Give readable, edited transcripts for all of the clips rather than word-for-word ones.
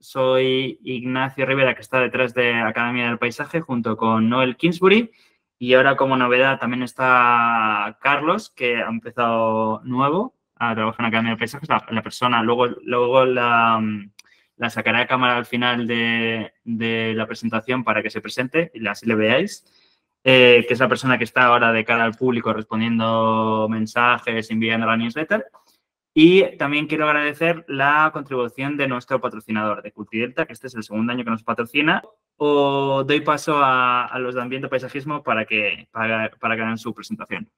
Soy Ignacio Rivera, que está detrás de Academia del Paisaje, junto con Noel Kingsbury. Y ahora, como novedad, también está Carlos, que ha empezado nuevo a trabajar en Academia del Paisaje. La persona, luego la sacaré a cámara al final de la presentación para que se presente y así le veáis. Que es la persona que está ahora de cara al público respondiendo mensajes, enviando la newsletter. Y también quiero agradecer la contribución de nuestro patrocinador, de Cultidelta, que este es el segundo año que nos patrocina. O doy paso a los de Ambiente y Paisajismo para que hagan su presentación.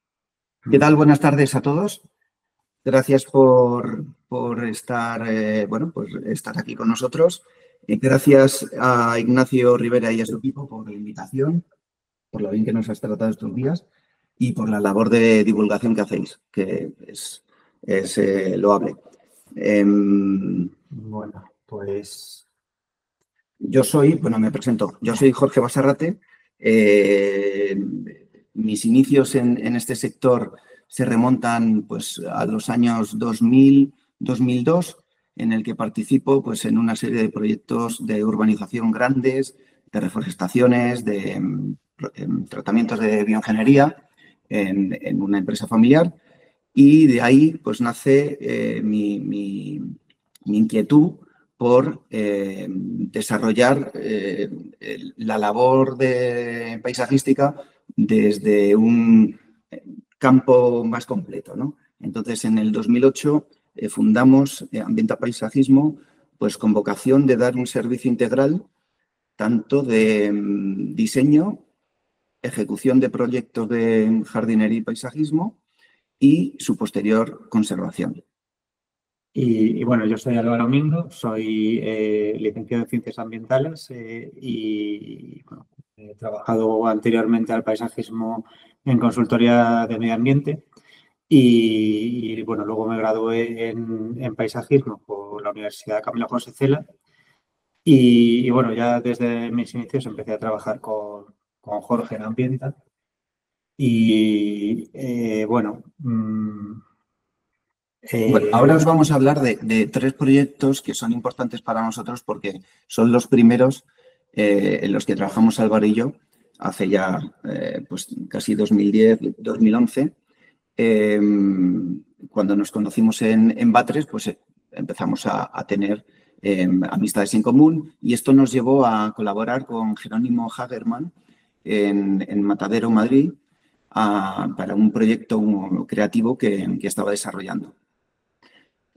¿Qué tal? Buenas tardes a todos. Gracias por estar, estar aquí con nosotros. Gracias a Ignacio Rivera y a su equipo por la invitación, por lo bien que nos has tratado estos días y por la labor de divulgación que hacéis, que es loable. Bueno, pues me presento. Yo soy Jorge Basarrate. Mis inicios en este sector se remontan pues, a los años 2000, 2002, en el que participo pues, en una serie de proyectos de urbanización grandes, de reforestaciones, de tratamientos de bioingeniería en una empresa familiar. Y de ahí pues, nace mi inquietud por desarrollar la labor paisajística desde un campo más completo, ¿no? Entonces, en el 2008 fundamos Ambienta Paisajismo, pues con vocación de dar un servicio integral tanto de diseño, ejecución de proyectos de jardinería y paisajismo y su posterior conservación. Y bueno, yo soy Álvaro Mingo, soy licenciado en Ciencias Ambientales y bueno, he trabajado anteriormente al paisajismo en consultoría de medio ambiente y bueno, luego me gradué en paisajismo por la Universidad Camilo José Cela y bueno, ya desde mis inicios empecé a trabajar con Jorge en Ambienta y bueno... ahora os vamos a hablar de tres proyectos que son importantes para nosotros porque son los primeros en los que trabajamos Álvaro y yo hace ya pues casi 2010, 2011. Cuando nos conocimos en Batres, pues empezamos a tener amistades en común y esto nos llevó a colaborar con Jerónimo Hagerman en Matadero, Madrid, para un proyecto creativo que estaba desarrollando.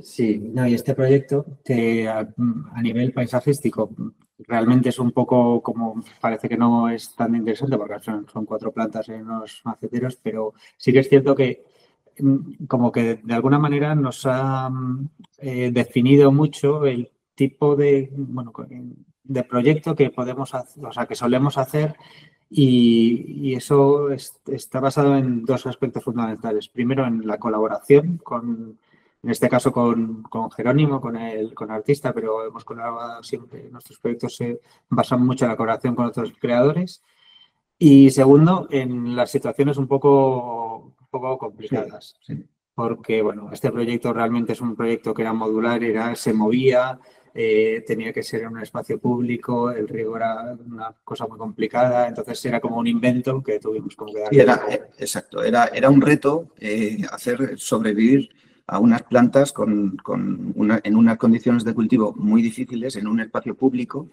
Sí, no, y este proyecto que a nivel paisajístico realmente es un poco como, parece que no es tan interesante porque son 4 plantas en unos maceteros, pero sí que es cierto que como que de alguna manera nos ha definido mucho el tipo de proyecto que podemos hacer, o sea, que solemos hacer y eso está basado en 2 aspectos fundamentales. Primero, en la colaboración en este caso con Jerónimo, con el artista, pero hemos colaborado siempre. Nuestros proyectos se basan mucho en la colaboración con otros creadores. Y segundo, en las situaciones un poco complicadas. Sí. Porque, bueno, este proyecto realmente es un proyecto que era modular, se movía, tenía que ser en un espacio público, el riego era una cosa muy complicada, entonces era como un invento que tuvimos como que darle. Exacto, era un reto hacer sobrevivir a unas plantas en unas condiciones de cultivo muy difíciles en un espacio público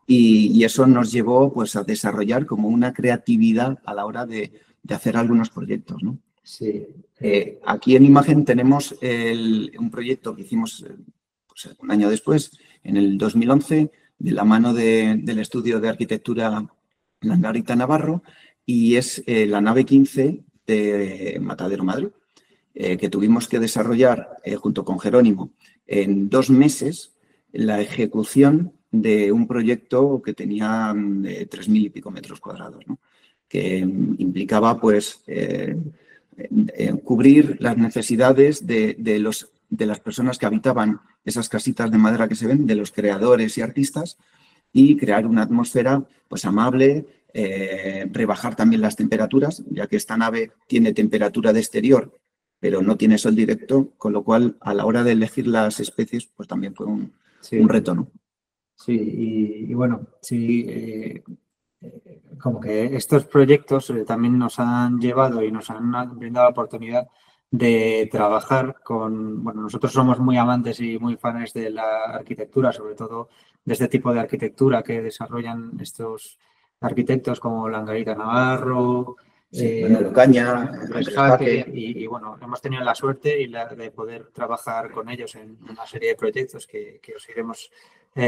y eso nos llevó pues, a desarrollar como una creatividad a la hora de hacer algunos proyectos, ¿no? Sí. Aquí en imagen tenemos un proyecto que hicimos pues, un año después, en el 2011, de la mano del estudio de arquitectura Langarita Navarro y es la nave 15 de Matadero, Madrid. Que tuvimos que desarrollar junto con Jerónimo en 2 meses la ejecución de un proyecto que tenía 3.000 y pico metros cuadrados, ¿no? Que implicaba pues cubrir las necesidades de las personas que habitaban esas casitas de madera que se ven, de los creadores y artistas y crear una atmósfera pues amable, rebajar también las temperaturas, ya que esta nave tiene temperatura de exterior pero no tiene sol directo, con lo cual a la hora de elegir las especies, pues también fue un reto, ¿no? Sí, y bueno, sí, como que estos proyectos también nos han llevado y nos han brindado la oportunidad de trabajar con, bueno, nosotros somos muy amantes y muy fans de la arquitectura, sobre todo de este tipo de arquitectura que desarrollan estos arquitectos como Langarita Navarro, Manolo Caña, Andrés Andrés Jaque, Jaque. y bueno, hemos tenido la suerte de poder trabajar con ellos en una serie de proyectos que os iremos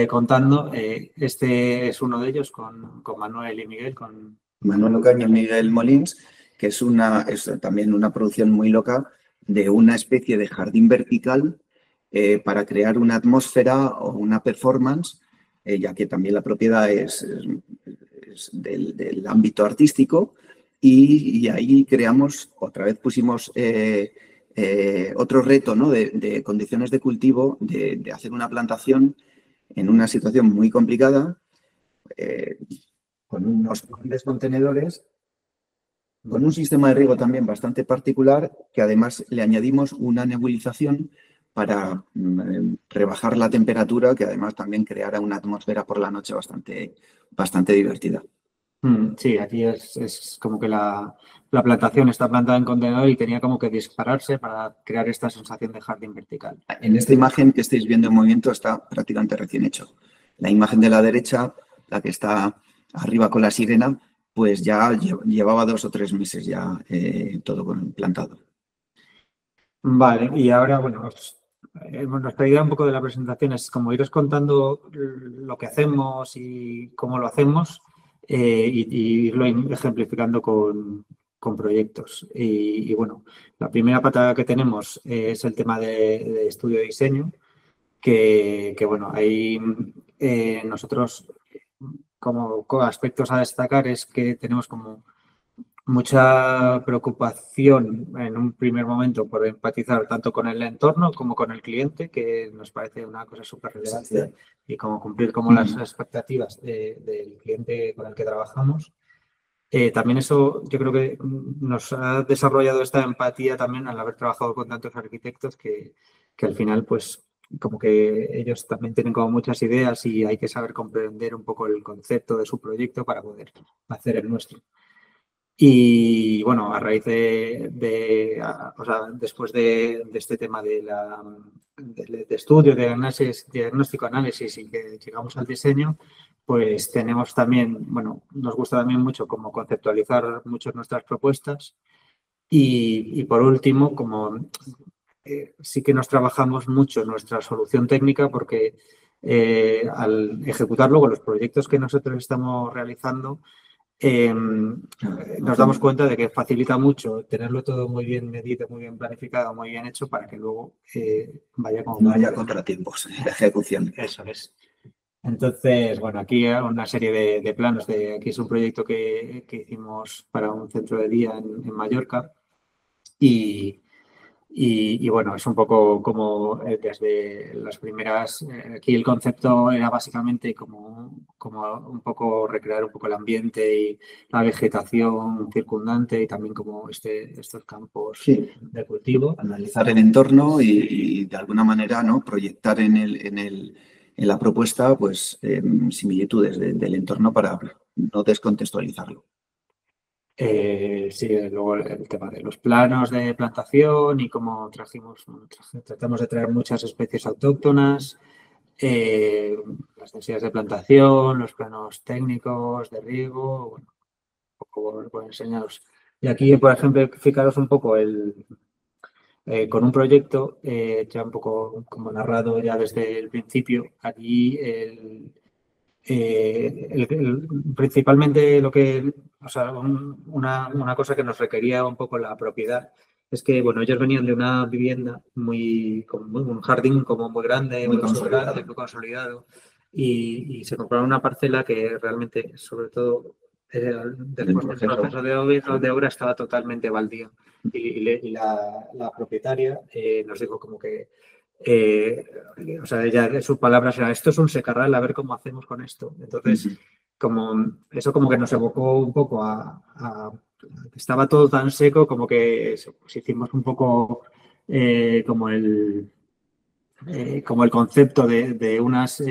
contando. Este es uno de ellos con Manuel y Miguel. Manolo Caña y Miguel Molins, que es también una producción muy loca de una especie de jardín vertical para crear una atmósfera o una performance, ya que también la propiedad es del ámbito artístico, y ahí creamos, otra vez pusimos otro reto, ¿no? de condiciones de cultivo, de hacer una plantación en una situación muy complicada, con unos grandes contenedores, con un sistema de riego también bastante particular, que además le añadimos una nebulización para rebajar la temperatura, que además también creara una atmósfera por la noche bastante divertida. Sí, aquí es como que la plantación está plantada en contenedor y tenía como que dispararse para crear esta sensación de jardín vertical. En esta imagen que estáis viendo en movimiento está prácticamente recién hecho. La imagen de la derecha, la que está arriba con la sirena, pues ya llevaba 2 o 3 meses ya todo plantado. Vale, y ahora, bueno, nuestra idea un poco de la presentación es como iros contando lo que hacemos y cómo lo hacemos y irlo ejemplificando con proyectos. Y bueno, la primera pata que tenemos es el tema de estudio de diseño, que bueno, ahí nosotros como aspectos a destacar es que tenemos como mucha preocupación en un primer momento por empatizar tanto con el entorno como con el cliente, que nos parece una cosa súper relevante, sí. Y como cumplir como las expectativas del cliente con el que trabajamos. También eso yo creo que nos ha desarrollado esta empatía también al haber trabajado con tantos arquitectos que al final pues como que ellos también tienen como muchas ideas y hay que saber comprender un poco el concepto de su proyecto para poder hacer el nuestro. Y bueno, a raíz o sea, después de este tema de estudio, de análisis, diagnóstico, análisis y que llegamos al diseño, pues tenemos también, bueno, nos gusta también mucho como conceptualizar mucho nuestras propuestas y por último, como sí que nos trabajamos mucho nuestra solución técnica porque al ejecutar luego los proyectos que nosotros estamos realizando, nos damos cuenta de que facilita mucho tenerlo todo muy bien medido, muy bien planificado, muy bien hecho para que luego vaya como... No haya contratiempos en la ejecución. Eso es. Entonces, bueno, aquí hay una serie de planos. Aquí es un proyecto que hicimos para un centro de día en Mallorca y bueno, es un poco como desde las primeras, aquí el concepto era básicamente como un poco recrear un poco el ambiente y la vegetación circundante y también como estos campos sí. de cultivo. Analizar el entorno y de alguna manera, ¿no?, proyectar en la propuesta pues similitudes del entorno para no descontextualizarlo. Sí, luego el tema de los planos de plantación y cómo tratamos de traer muchas especies autóctonas, las densidades de plantación, los planos técnicos de riego, bueno, un poco por enseñaros. Y aquí, por ejemplo, fijaros un poco con un proyecto ya un poco como narrado ya desde el principio, aquí principalmente lo que, o sea, una cosa que nos requería un poco la propiedad es que, bueno, ellos venían de una vivienda un jardín como muy grande, muy consolidado y se compraron una parcela que realmente, sobre todo, después del proceso de obra estaba totalmente baldía y la propietaria nos dijo como que o sea, ella de sus palabras era, esto es un secarral, a ver cómo hacemos con esto. Entonces, eso como que nos evocó un poco estaba todo tan seco como que pues hicimos un poco como el concepto de unas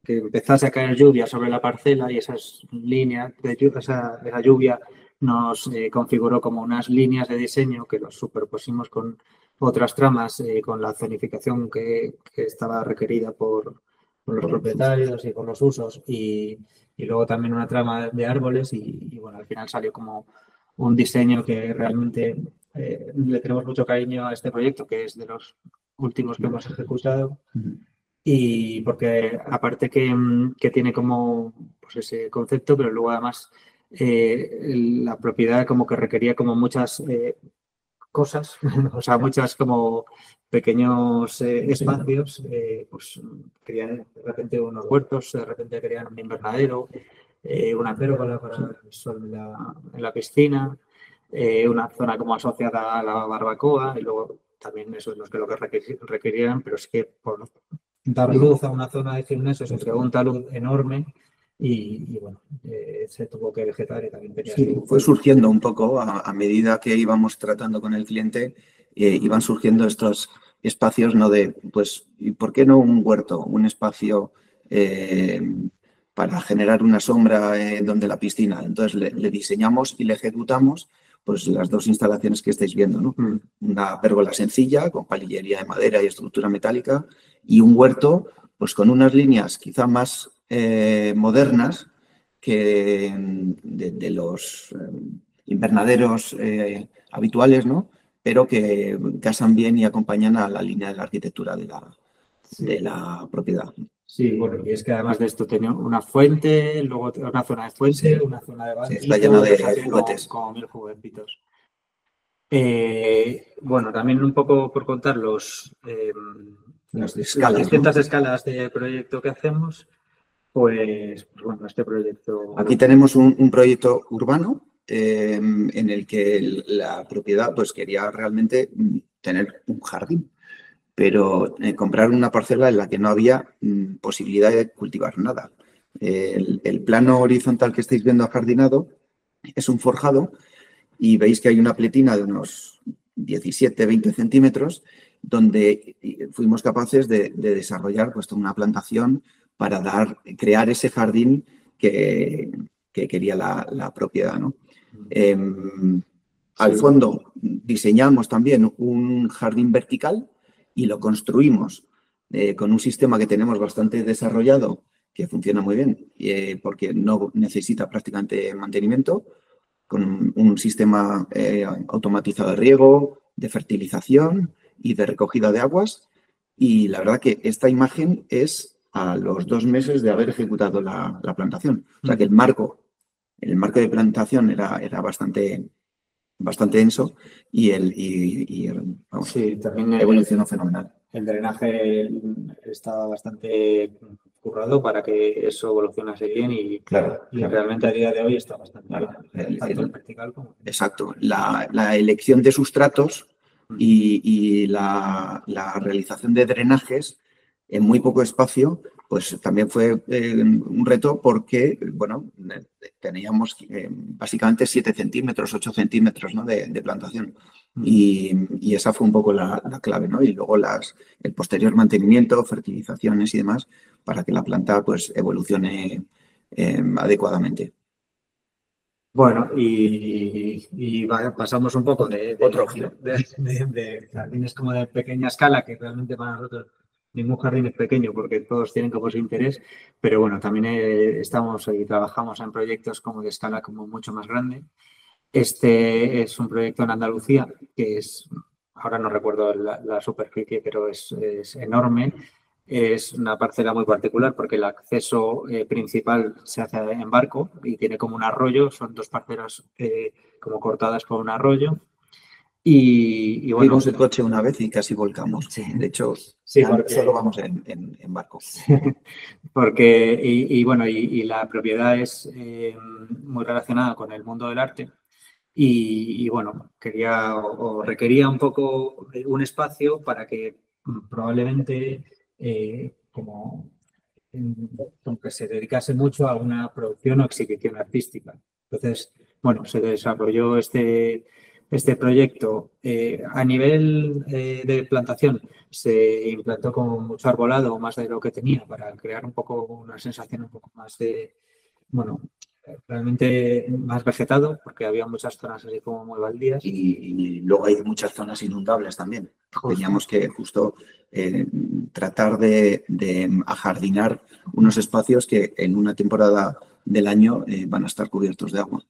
que empezase a caer lluvia sobre la parcela y esas líneas de lluvia, esa lluvia nos configuró como unas líneas de diseño que los superpusimos con otras tramas, con la zonificación que estaba requerida por los propietarios y por los usos y luego también una trama de árboles y bueno, al final salió como un diseño que realmente le tenemos mucho cariño a este proyecto, que es de los últimos que hemos ejecutado. Y porque aparte que tiene como pues ese concepto, pero luego además la propiedad como que requería como muchas cosas, o sea, muchas como pequeños espacios, pues querían de repente unos huertos, de repente querían un invernadero, una pérgola para el sol en la piscina, una zona como asociada a la barbacoa y luego también eso es lo que requerían, pero es que por dar luz a una zona de gimnasio se creó un talud enorme y bueno, se tuvo que vegetar y también tenía Sí, fue surgiendo un poco a medida que íbamos tratando con el cliente, iban surgiendo estos espacios, ¿no? De, pues, ¿y por qué no un huerto? Un espacio para generar una sombra donde la piscina. Entonces le diseñamos y le ejecutamos pues las dos instalaciones que estáis viendo, ¿no? Una pérgola sencilla con palillería de madera y estructura metálica y un huerto pues con unas líneas quizá más modernas que de los invernaderos habituales, ¿no? Pero que casan bien y acompañan a la línea de la arquitectura de la propiedad. Sí, bueno, y es que además de esto tenía una fuente, luego una zona de fuente, sí, una zona de banquito, sí, está lleno de juguetes. Como 1000 juguetitos. Bueno, también un poco por contar las escalas, las distintas ¿no? escalas de proyecto que hacemos, pues bueno, este proyecto... Aquí tenemos un proyecto urbano en el que la propiedad pues quería realmente tener un jardín, pero comprar una parcela en la que no había posibilidad de cultivar nada. El plano horizontal que estáis viendo ajardinado es un forjado y veis que hay una pletina de unos 17-20 centímetros donde fuimos capaces de desarrollar pues, una plantación para crear ese jardín que quería la propiedad, ¿no? Al fondo diseñamos también un jardín vertical y lo construimos con un sistema que tenemos bastante desarrollado, que funciona muy bien, porque no necesita prácticamente mantenimiento, con un sistema automatizado de riego, de fertilización y de recogida de aguas. Y la verdad que esta imagen es a los 2 meses de haber ejecutado la plantación. O sea que el marco de plantación era bastante denso y vamos, sí, también evolucionó fenomenal. El drenaje estaba bastante currado para que eso evolucionase bien y realmente a día de hoy está bastante bien, tanto en vertical como... Exacto. La elección de sustratos y la realización de drenajes en muy poco espacio, pues también fue un reto porque, bueno, teníamos básicamente 7 centímetros, 8 centímetros, ¿no? de plantación. Y esa fue un poco la clave, ¿no? Y luego el posterior mantenimiento, fertilizaciones y demás, para que la planta pues evolucione adecuadamente. Bueno, y pasamos un poco de otro giro, de jardines como de pequeña escala, que realmente para nosotros ningún jardín es pequeño porque todos tienen como su interés, pero bueno, también estamos y trabajamos en proyectos como de escala como mucho más grande. Este es un proyecto en Andalucía que es, ahora no recuerdo la superficie, pero es enorme. Es una parcela muy particular porque el acceso principal se hace en barco y tiene como un arroyo, son 2 parcelas como cortadas por un arroyo. Y bueno, vimos el coche una vez y casi volcamos. Sí. De hecho, sí, solo vamos en barco. Porque, y bueno, y la propiedad es muy relacionada con el mundo del arte. Y bueno, quería o requería un poco un espacio para que probablemente como aunque se dedicase mucho a una producción o exhibición artística. Entonces, bueno, se desarrolló este este proyecto. A nivel de plantación se implantó con mucho arbolado, más de lo que tenía, para crear un poco una sensación un poco más de, bueno, realmente más vegetado, porque había muchas zonas así como muy baldías. Y luego hay muchas zonas inundables también. Justo. Teníamos que justo tratar de ajardinar unos espacios que en una temporada del año van a estar cubiertos de agua.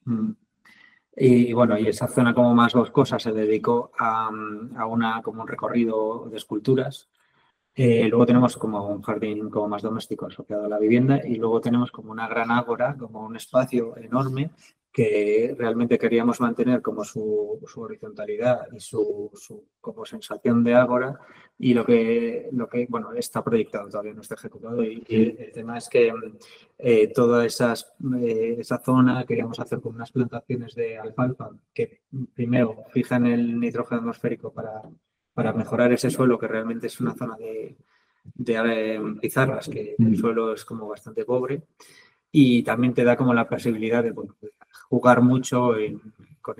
Y bueno, y esa zona como más boscosa se dedicó a como un recorrido de esculturas. Luego tenemos como un jardín como más doméstico asociado a la vivienda y luego tenemos como una gran ágora, como un espacio enorme que realmente queríamos mantener como su horizontalidad y su como sensación de ágora y lo que bueno, está proyectado, todavía no está ejecutado y el tema es que toda esa zona queríamos hacer con unas plantaciones de alfalfa que primero fijan el nitrógeno atmosférico para mejorar ese suelo, que realmente es una zona de pizarras, que el suelo es como bastante pobre, y también te da como la posibilidad de jugar mucho con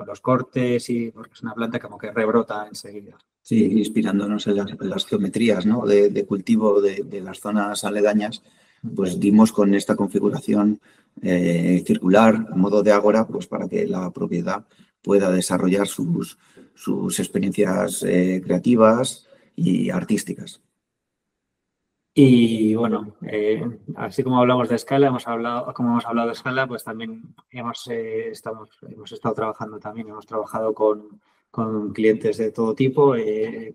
los cortes, y porque es una planta como que rebrota enseguida. Sí, inspirándonos en las geometrías, ¿no? de cultivo de las zonas aledañas, pues dimos con esta configuración circular, modo de ágora, pues para que la propiedad pueda desarrollar sus experiencias creativas y artísticas. Y bueno, así como hablamos de escala, como hemos hablado de escala, pues también hemos estado trabajando también, hemos trabajado con clientes de todo tipo,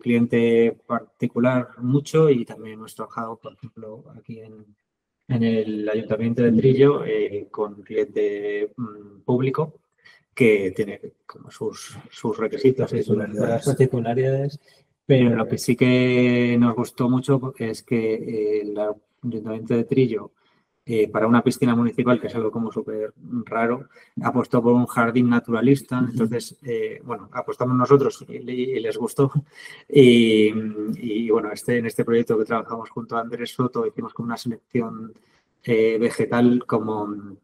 cliente particular mucho y también hemos trabajado, por ejemplo, aquí en el Ayuntamiento de Trillo con cliente público que tiene como sus requisitos y sus particularidades. Pero lo que sí que nos gustó mucho es que el Ayuntamiento de Trillo, para una piscina municipal, que es algo como súper raro, apostó por un jardín naturalista. Entonces, bueno, apostamos nosotros y les gustó. Y bueno, en este proyecto que trabajamos junto a Andrés Soto, hicimos como una selección vegetal con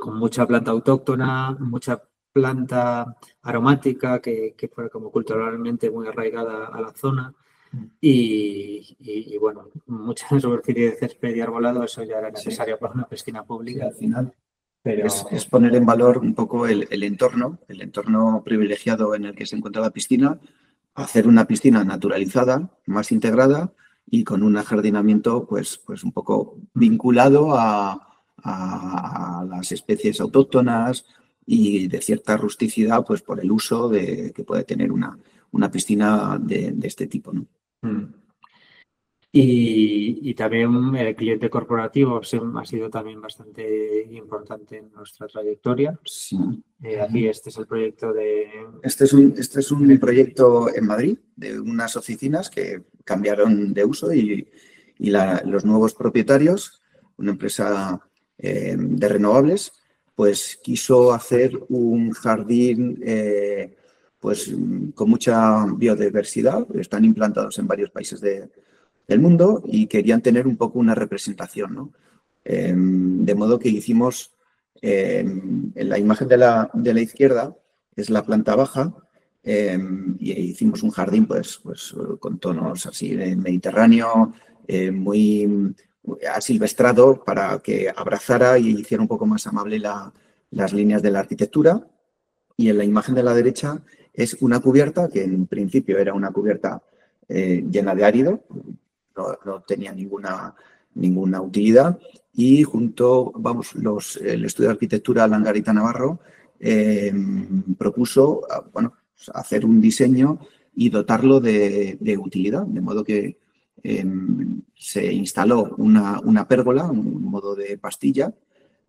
mucha planta autóctona, mucha planta aromática que fuera como culturalmente muy arraigada a la zona y bueno, mucha superficie de césped y arbolado, eso ya era necesario para una piscina pública. Sí, al final pero es poner en valor un poco el entorno privilegiado en el que se encuentra la piscina, hacer una piscina naturalizada, más integrada y con un ajardinamiento pues un poco vinculado a las especies autóctonas y de cierta rusticidad pues por el uso que puede tener una piscina de este tipo, ¿no? Y también el cliente corporativo ha sido también bastante importante en nuestra trayectoria. Sí. Aquí este es el proyecto de... Este es un proyecto en Madrid de unas oficinas que cambiaron de uso y los nuevos propietarios, una empresa de renovables, pues quiso hacer un jardín pues con mucha biodiversidad. Están implantados en varios países del mundo y querían tener un poco una representación, ¿no? De modo que hicimos en la imagen de la izquierda es la planta baja y hicimos un jardín pues con tonos así de mediterráneo, muy asilvestrado para que abrazara y hiciera un poco más amable las líneas de la arquitectura. Y en la imagen de la derecha es una cubierta que en principio era una cubierta llena de árido, no tenía ninguna utilidad. Y junto, el estudio de arquitectura Langarita Navarro propuso hacer un diseño y dotarlo de utilidad, de modo que se instaló una pérgola, un modo de pastilla,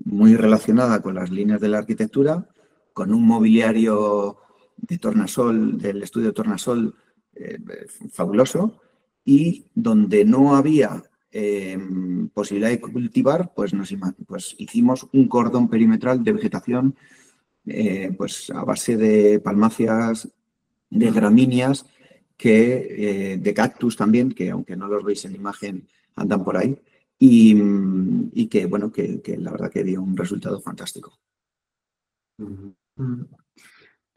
muy relacionada con las líneas de la arquitectura, con un mobiliario de tornasol, del estudio Tornasol, fabuloso, y donde no había posibilidad de cultivar, pues hicimos un cordón perimetral de vegetación pues a base de palmáceas, de gramíneas, de cactus también, que aunque no los veis en imagen, andan por ahí, y que, bueno, que la verdad que dio un resultado fantástico.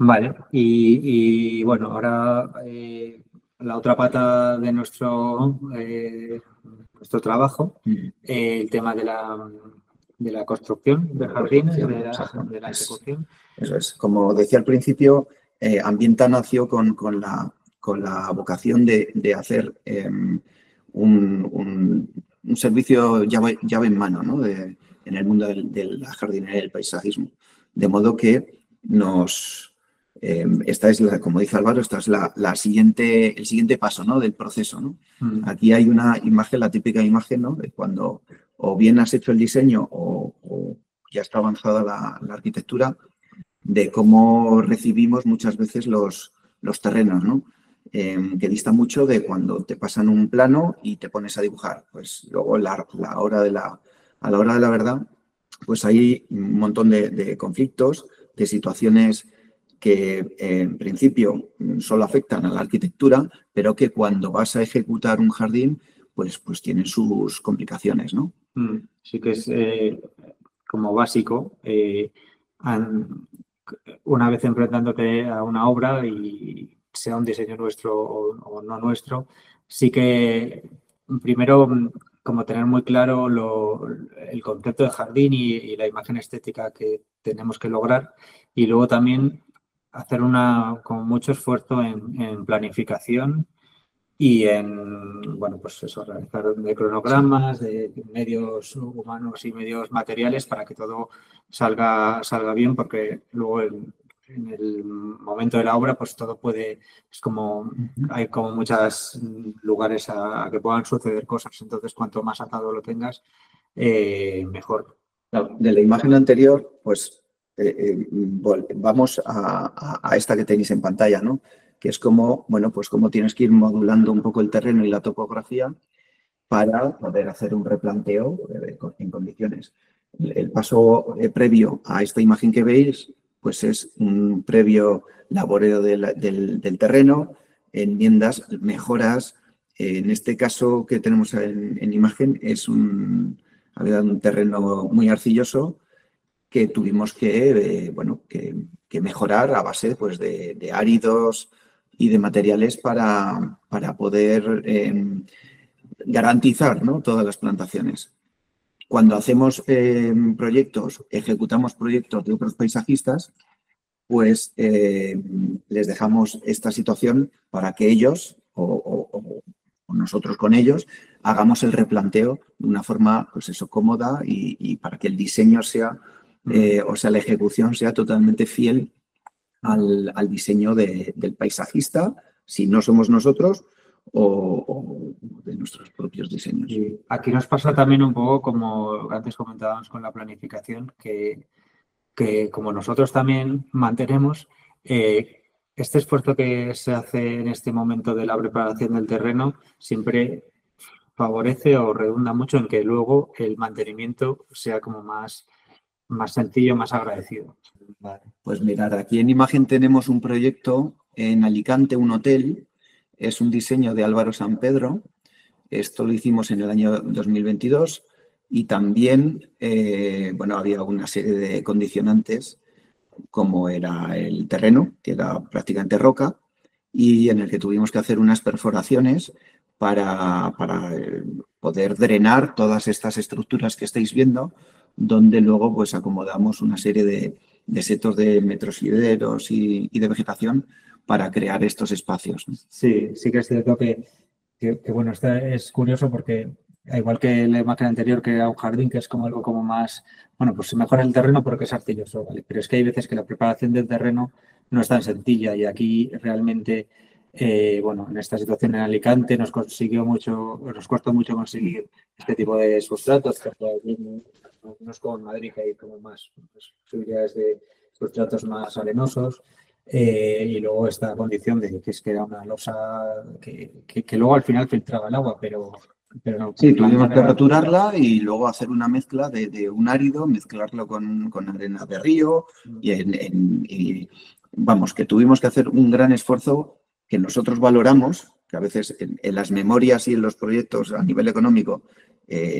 Vale, y bueno, ahora la otra pata de nuestro trabajo, el tema de la construcción de jardines, de la ejecución. Eso es. Como decía al principio, Ambienta nació con la vocación de hacer un servicio llave en mano, ¿no? En el mundo de la jardinería y el paisajismo. De modo que esta es, como dice Álvaro, esta es el siguiente paso, ¿no? Del proceso, ¿no? Aquí hay una imagen, la típica imagen, ¿no? De cuando o bien has hecho el diseño o ya está avanzada la arquitectura, de cómo recibimos muchas veces los terrenos, ¿no? Que dista mucho de cuando te pasan un plano y te pones a dibujar. Pues luego a la hora de la verdad, pues hay un montón de conflictos, de situaciones que en principio solo afectan a la arquitectura, pero que cuando vas a ejecutar un jardín, pues tienen sus complicaciones, ¿no? Sí que es como básico. Una vez enfrentándote a una obra y sea un diseño nuestro o no nuestro, sí que primero como tener muy claro el concepto de jardín y la imagen estética que tenemos que lograr, y luego también hacer con mucho esfuerzo en planificación y bueno, pues eso, realizar de cronogramas, de medios humanos y medios materiales para que todo salga bien, porque luego en el momento de la obra, pues todo hay como muchos lugares a que puedan suceder cosas. Entonces, cuanto más atado lo tengas, mejor. De la imagen anterior, pues vamos a esta que tenéis en pantalla, ¿no? Que es como, bueno, pues cómo tienes que ir modulando un poco el terreno y la topografía para poder hacer un replanteo en condiciones. El paso previo a esta imagen que veis, pues es un previo laboreo del terreno, enmiendas, mejoras. En este caso que tenemos en imagen había un terreno muy arcilloso que tuvimos que mejorar a base pues, de áridos y de materiales para poder garantizar, ¿no? Todas las plantaciones. Cuando hacemos ejecutamos proyectos de otros paisajistas, pues les dejamos esta situación para que ellos o nosotros con ellos hagamos el replanteo de una forma, pues eso, cómoda y para que el diseño sea, la ejecución sea totalmente fiel al diseño del paisajista, si no somos nosotros, o de nuestros propios diseños. Y aquí nos pasa también un poco como antes comentábamos con la planificación, que como nosotros también mantenemos este esfuerzo que se hace en este momento de la preparación del terreno, siempre favorece o redunda mucho en que luego el mantenimiento sea como más sencillo, más agradecido. Vale. Pues mirad, aquí en imagen tenemos un proyecto en Alicante, un hotel. Es un diseño de Álvaro San Pedro. Esto lo hicimos en el año 2022 y también, había una serie de condicionantes como era el terreno, que era prácticamente roca, y en el que tuvimos que hacer unas perforaciones para poder drenar todas estas estructuras que estáis viendo, donde luego pues acomodamos una serie de setos de metrosideros y de vegetación para crear estos espacios. Sí, sí que es cierto que bueno, esto es curioso porque igual que la imagen anterior, que era un jardín, que es como algo como más, bueno, pues se mejora el terreno porque es arcilloso, ¿vale? Pero es que hay veces que la preparación del terreno no es tan sencilla y aquí realmente, en esta situación en Alicante nos costó mucho conseguir este tipo de sustratos, porque no es como en Madrid, que hay como más posibilidades de sustratos más arenosos. Y luego esta condición de que era una losa que luego al final filtraba el agua, pero no. Sí, tuvimos que roturarla y luego hacer una mezcla de un árido, mezclarlo con arena de río y vamos, que tuvimos que hacer un gran esfuerzo que nosotros valoramos, que a veces en las memorias y en los proyectos a nivel económico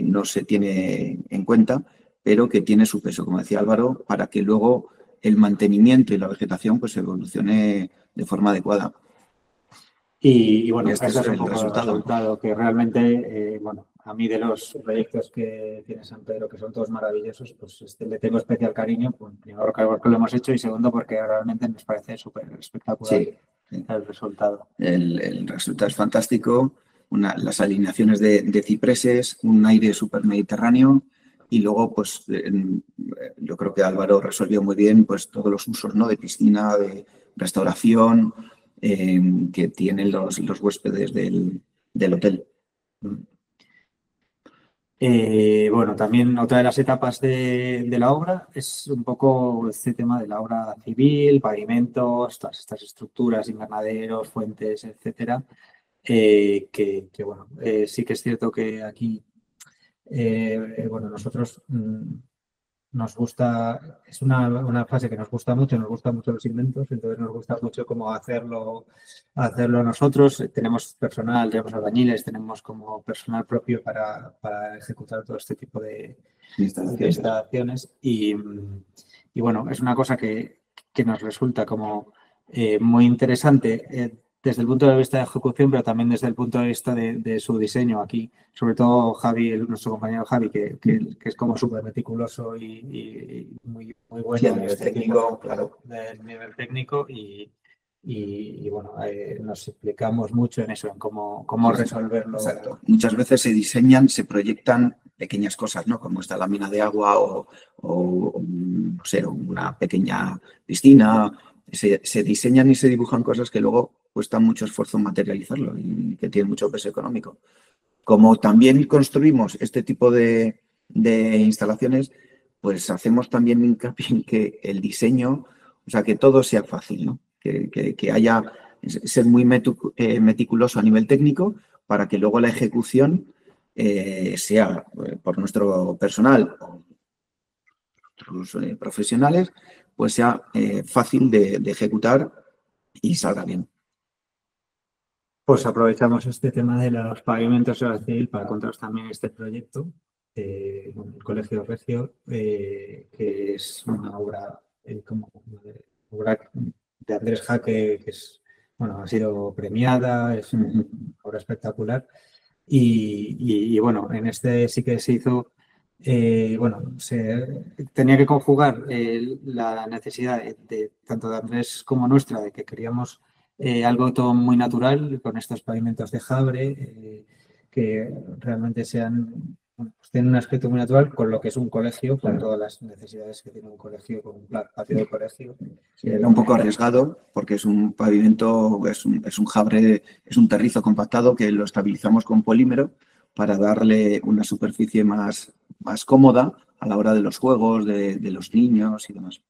no se tiene en cuenta, pero que tiene su peso, como decía Álvaro, para que luego el mantenimiento y la vegetación pues evolucione de forma adecuada. Y bueno, este ese es un el poco resultado que realmente, bueno, a mí de los proyectos que tiene San Pedro, que son todos maravillosos, pues le tengo especial cariño, pues, primero porque lo hemos hecho y segundo porque realmente nos parece súper espectacular el resultado. El resultado es fantástico, las alineaciones de cipreses, un aire súper mediterráneo y luego pues yo creo que Álvaro resolvió muy bien pues todos los usos, ¿no? De piscina, de restauración que tienen los huéspedes del hotel. Bueno, también otra de las etapas de la obra es un poco este tema de la obra civil, pavimentos, todas estas estructuras, invernaderos, fuentes, etcétera, que bueno, sí que es cierto que aquí, bueno, nosotros nos gusta, es una fase que nos gusta mucho los inventos, entonces nos gusta mucho cómo hacerlo nosotros. Tenemos personal, tenemos albañiles, tenemos como personal propio para ejecutar todo este tipo de instalaciones y bueno, es una cosa que nos resulta como muy interesante desde el punto de vista de ejecución, pero también desde el punto de vista de su diseño aquí. Sobre todo Javi, nuestro compañero Javi, que es como súper meticuloso y muy bueno. Sí, a nivel técnico, claro. Del nivel técnico y bueno, nos explicamos mucho en eso, en cómo resolverlo. Exacto. Muchas veces se diseñan, se proyectan pequeñas cosas, ¿no? Como esta lámina de agua o no sé, una pequeña piscina. Se diseñan y se dibujan cosas que luego cuesta mucho esfuerzo materializarlo y que tienen mucho peso económico. Como también construimos este tipo de instalaciones, pues hacemos también hincapié en que el diseño, o sea, que todo sea fácil, ¿no? Que haya, ser muy meticuloso a nivel técnico para que luego la ejecución sea por nuestro personal o otros profesionales, pues sea fácil de ejecutar y salga bien. Pues aprovechamos este tema de los pavimentos de obra civil para contaros también este proyecto, el Colegio Regio, que es una obra, obra de Andrés Jaque, que es, bueno, ha sido premiada, es una obra espectacular. Y bueno, en este sí que se hizo, bueno, se tenía que conjugar la necesidad tanto de Andrés como nuestra, de que queríamos algo todo muy natural, con estos pavimentos de Jabre, que realmente sean, bueno, pues tienen un aspecto muy natural con lo que es un colegio, con todas las necesidades que tiene un colegio, con un patio de colegio. Era un poco arriesgado porque es un pavimento, es un Jabre, es un terrizo compactado que lo estabilizamos con polímero para darle una superficie más cómoda a la hora de los juegos, de los niños y demás.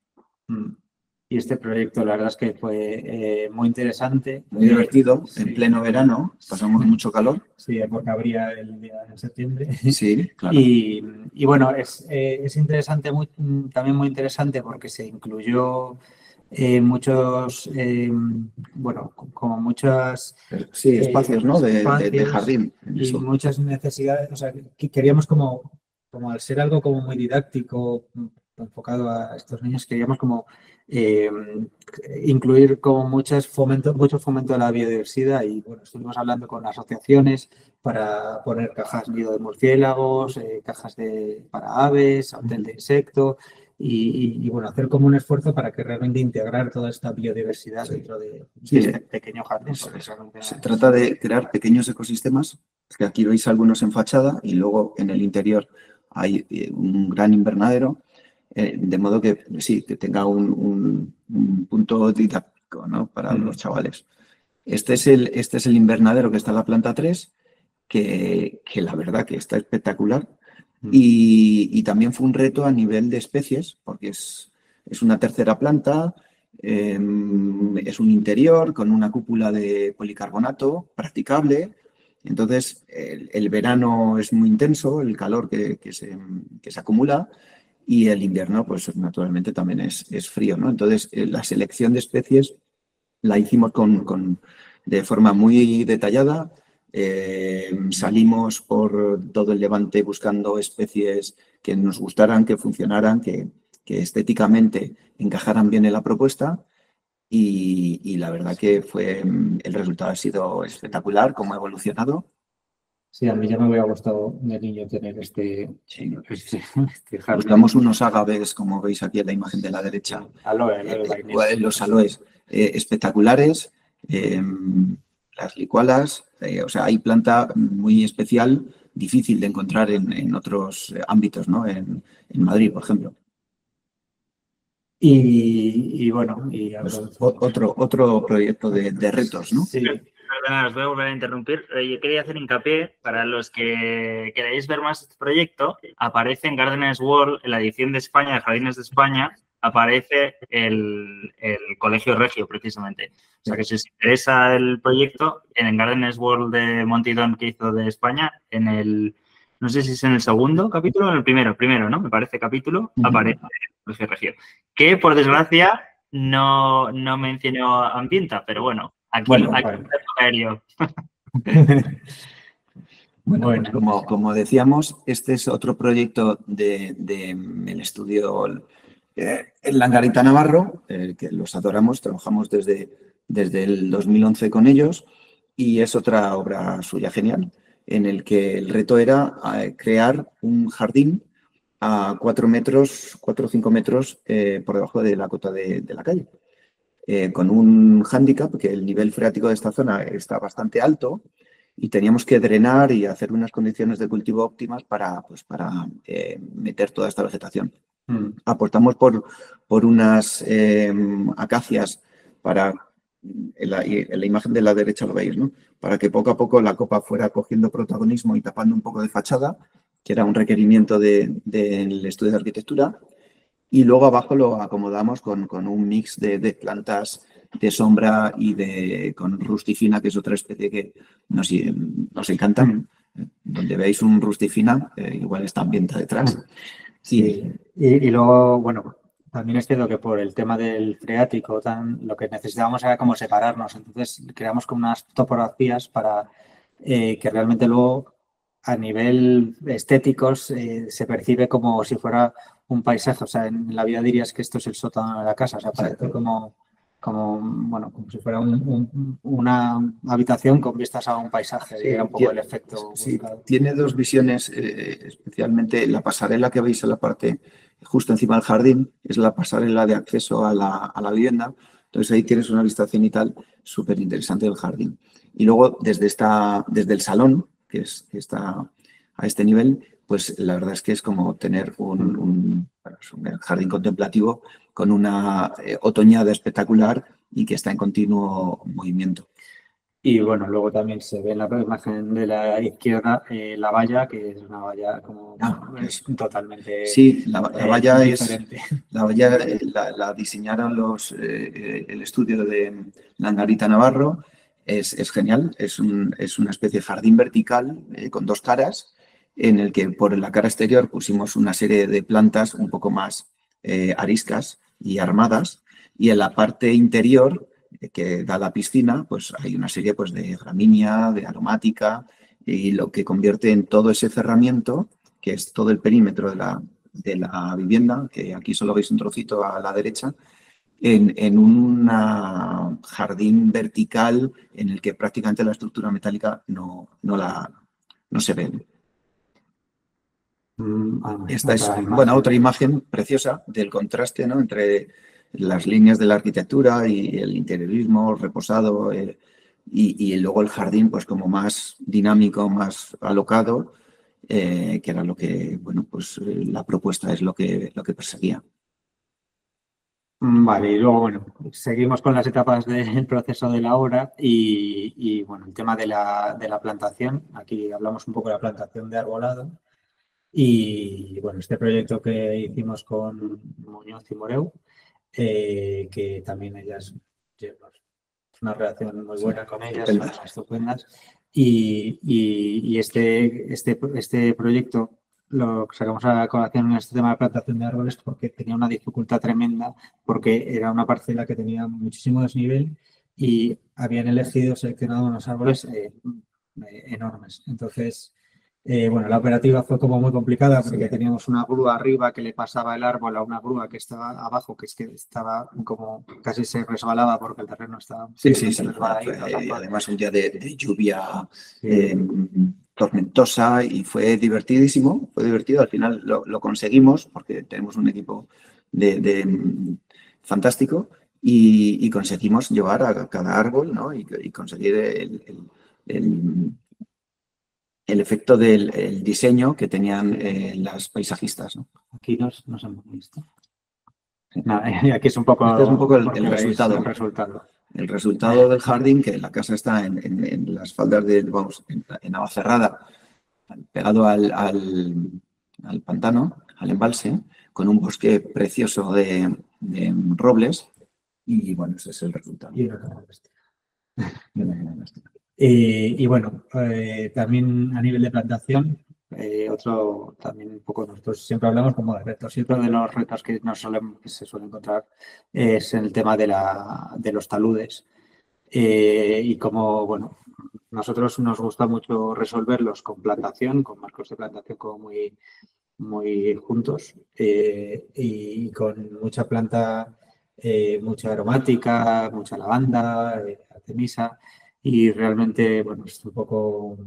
Y este proyecto, la verdad es que fue muy interesante. Muy divertido, sí. En pleno verano, pasamos mucho calor. Sí, porque habría el día en septiembre. Sí, claro. Y bueno, es interesante, también muy interesante porque se incluyó muchos, bueno, como muchas... Sí, espacios, ¿no? De jardín. Y muchas necesidades, o sea, que queríamos como al ser algo como muy didáctico, enfocado a estos niños, queríamos como incluir como mucho fomento de la biodiversidad y bueno, estuvimos hablando con asociaciones para poner cajas nido de murciélagos, cajas para aves, hotel de insectos y bueno, hacer como un esfuerzo para que realmente integrar toda esta biodiversidad dentro de este pequeño jardín. Se trata de crear pequeños ecosistemas, que aquí veis algunos en fachada y luego en el interior hay un gran invernadero. De modo que sí, que tenga un punto didáctico, ¿no? Para los chavales. Este es el invernadero que está en la planta 3, que la verdad que está espectacular. Y también fue un reto a nivel de especies, porque es una tercera planta, es un interior con una cúpula de policarbonato practicable. Entonces, el verano es muy intenso, el calor que se acumula. Y el invierno, pues naturalmente también es frío, ¿no? Entonces, la selección de especies la hicimos de forma muy detallada. Salimos por todo el Levante buscando especies que nos gustaran, que funcionaran, que que estéticamente encajaran bien en la propuesta. Y la verdad que el resultado ha sido espectacular, cómo ha evolucionado. Sí, a mí ya me hubiera gustado de niño tener este jardín. Usamos unos agaves, como veis aquí en la imagen de la derecha, Aloe vainés. los aloes espectaculares, las licualas, o sea, hay planta muy especial, difícil de encontrar en otros ámbitos, ¿no? En Madrid, por ejemplo. Y bueno, Pues otro proyecto de retos, ¿no? Sí. Perdona, os voy a volver a interrumpir. Yo quería hacer hincapié para los que queráis ver más este proyecto. Aparece en Gardeners World, en la edición de España, de Jardines de España, aparece el Colegio Regio, precisamente. O sea que si os interesa el proyecto, en Gardeners World de Montidón que hizo de España, no sé si es en el segundo capítulo o en el primero, ¿no? Me parece capítulo, aparece el Colegio Regio. Que, por desgracia, no mencionó Ambienta, pero bueno. Aquí aéreo. Bueno, pues como decíamos, este es otro proyecto del estudio en Langarita Navarro, que los adoramos, trabajamos desde el 2011 con ellos, y es otra obra suya genial, en el que el reto era crear un jardín a 4 o 5 metros por debajo de la cota de la calle. Con un hándicap, que el nivel freático de esta zona está bastante alto y teníamos que drenar y hacer unas condiciones de cultivo óptimas para meter toda esta vegetación. Apostamos por unas acacias para, en la imagen de la derecha lo veis, ¿no? Para que poco a poco la copa fuera cogiendo protagonismo y tapando un poco de fachada, que era un requerimiento del estudio de arquitectura. Y luego abajo lo acomodamos con un mix de plantas de sombra y con rustifina, que es otra especie que nos encanta. Donde veáis un rustifina, igual está ambienta detrás. Sí. Y luego, bueno, también es cierto que por el tema del freático, lo que necesitábamos era como separarnos. Entonces creamos como unas topografías para que realmente luego a nivel estético se percibe como si fuera un paisaje. O sea, en la vida dirías que esto es el sótano de la casa. O sea, parece como si fuera una habitación con vistas a un paisaje. Sí, era un poco el efecto. Sí, tiene dos visiones, especialmente la pasarela que veis en la parte justo encima del jardín, es la pasarela de acceso a la vivienda. Entonces ahí tienes una vista cenital súper interesante del jardín. Y luego desde el salón, que está a este nivel, pues la verdad es que es como tener un jardín contemplativo con una otoñada espectacular y que está en continuo movimiento. Y bueno, luego también se ve en la imagen de la izquierda la valla, que es una valla como es totalmente sí, la valla diferente. La valla la diseñaron el estudio de Langarita Navarro. Es genial, es una especie de jardín vertical con dos caras, en el que por la cara exterior pusimos una serie de plantas un poco más ariscas y armadas, y en la parte interior que da la piscina, pues hay una serie pues, de gramínea, de aromática, y lo que convierte en todo ese cerramiento, que es todo el perímetro de la vivienda, que aquí solo veis un trocito a la derecha, en un jardín vertical en el que prácticamente la estructura metálica no se ve. Esta es otra imagen preciosa del contraste, ¿no?, entre las líneas de la arquitectura y el interiorismo reposado y luego el jardín pues como más dinámico, más alocado, que era lo que, la propuesta es lo que perseguía. Vale, y luego, seguimos con las etapas del proceso de la obra y el tema de la plantación. Aquí hablamos un poco de la plantación de arbolado. Y este proyecto que hicimos con Muñoz y Moreu, que también ellas una relación muy buena con ellas, son estupendas. Y este proyecto lo sacamos a colación en este tema de plantación de árboles porque tenía una dificultad tremenda, porque era una parcela que tenía muchísimo desnivel y habían seleccionado unos árboles enormes. Entonces, Bueno, la operativa fue como muy complicada porque teníamos una grúa arriba que le pasaba el árbol a una grúa que estaba abajo, que es que estaba como casi se resbalaba porque el terreno estaba Sí. resbaladito. Y además un día de lluvia Sí. tormentosa y fue divertidísimo, fue divertido. Al final lo conseguimos porque tenemos un equipo fantástico y conseguimos llevar a cada árbol, ¿no? Y conseguir el efecto del diseño que tenían las paisajistas, ¿no? Aquí nos hemos visto. Nada, aquí es un poco, Este es un poco el porque resultado. el resultado. El resultado del jardín, que la casa está en las faldas en Navacerrada, pegado al pantano, al embalse, con un bosque precioso de robles. Y bueno, ese es el resultado. Y bueno, también a nivel de plantación, otro también un poco nosotros siempre hablamos como de retos. Y otro de los retos que se suele encontrar es el tema de los taludes. Y como, bueno, nosotros nos gusta mucho resolverlos con plantación, con marcos de plantación como muy juntos y con mucha planta, mucha aromática, mucha lavanda, artemisa y realmente, bueno, es un poco,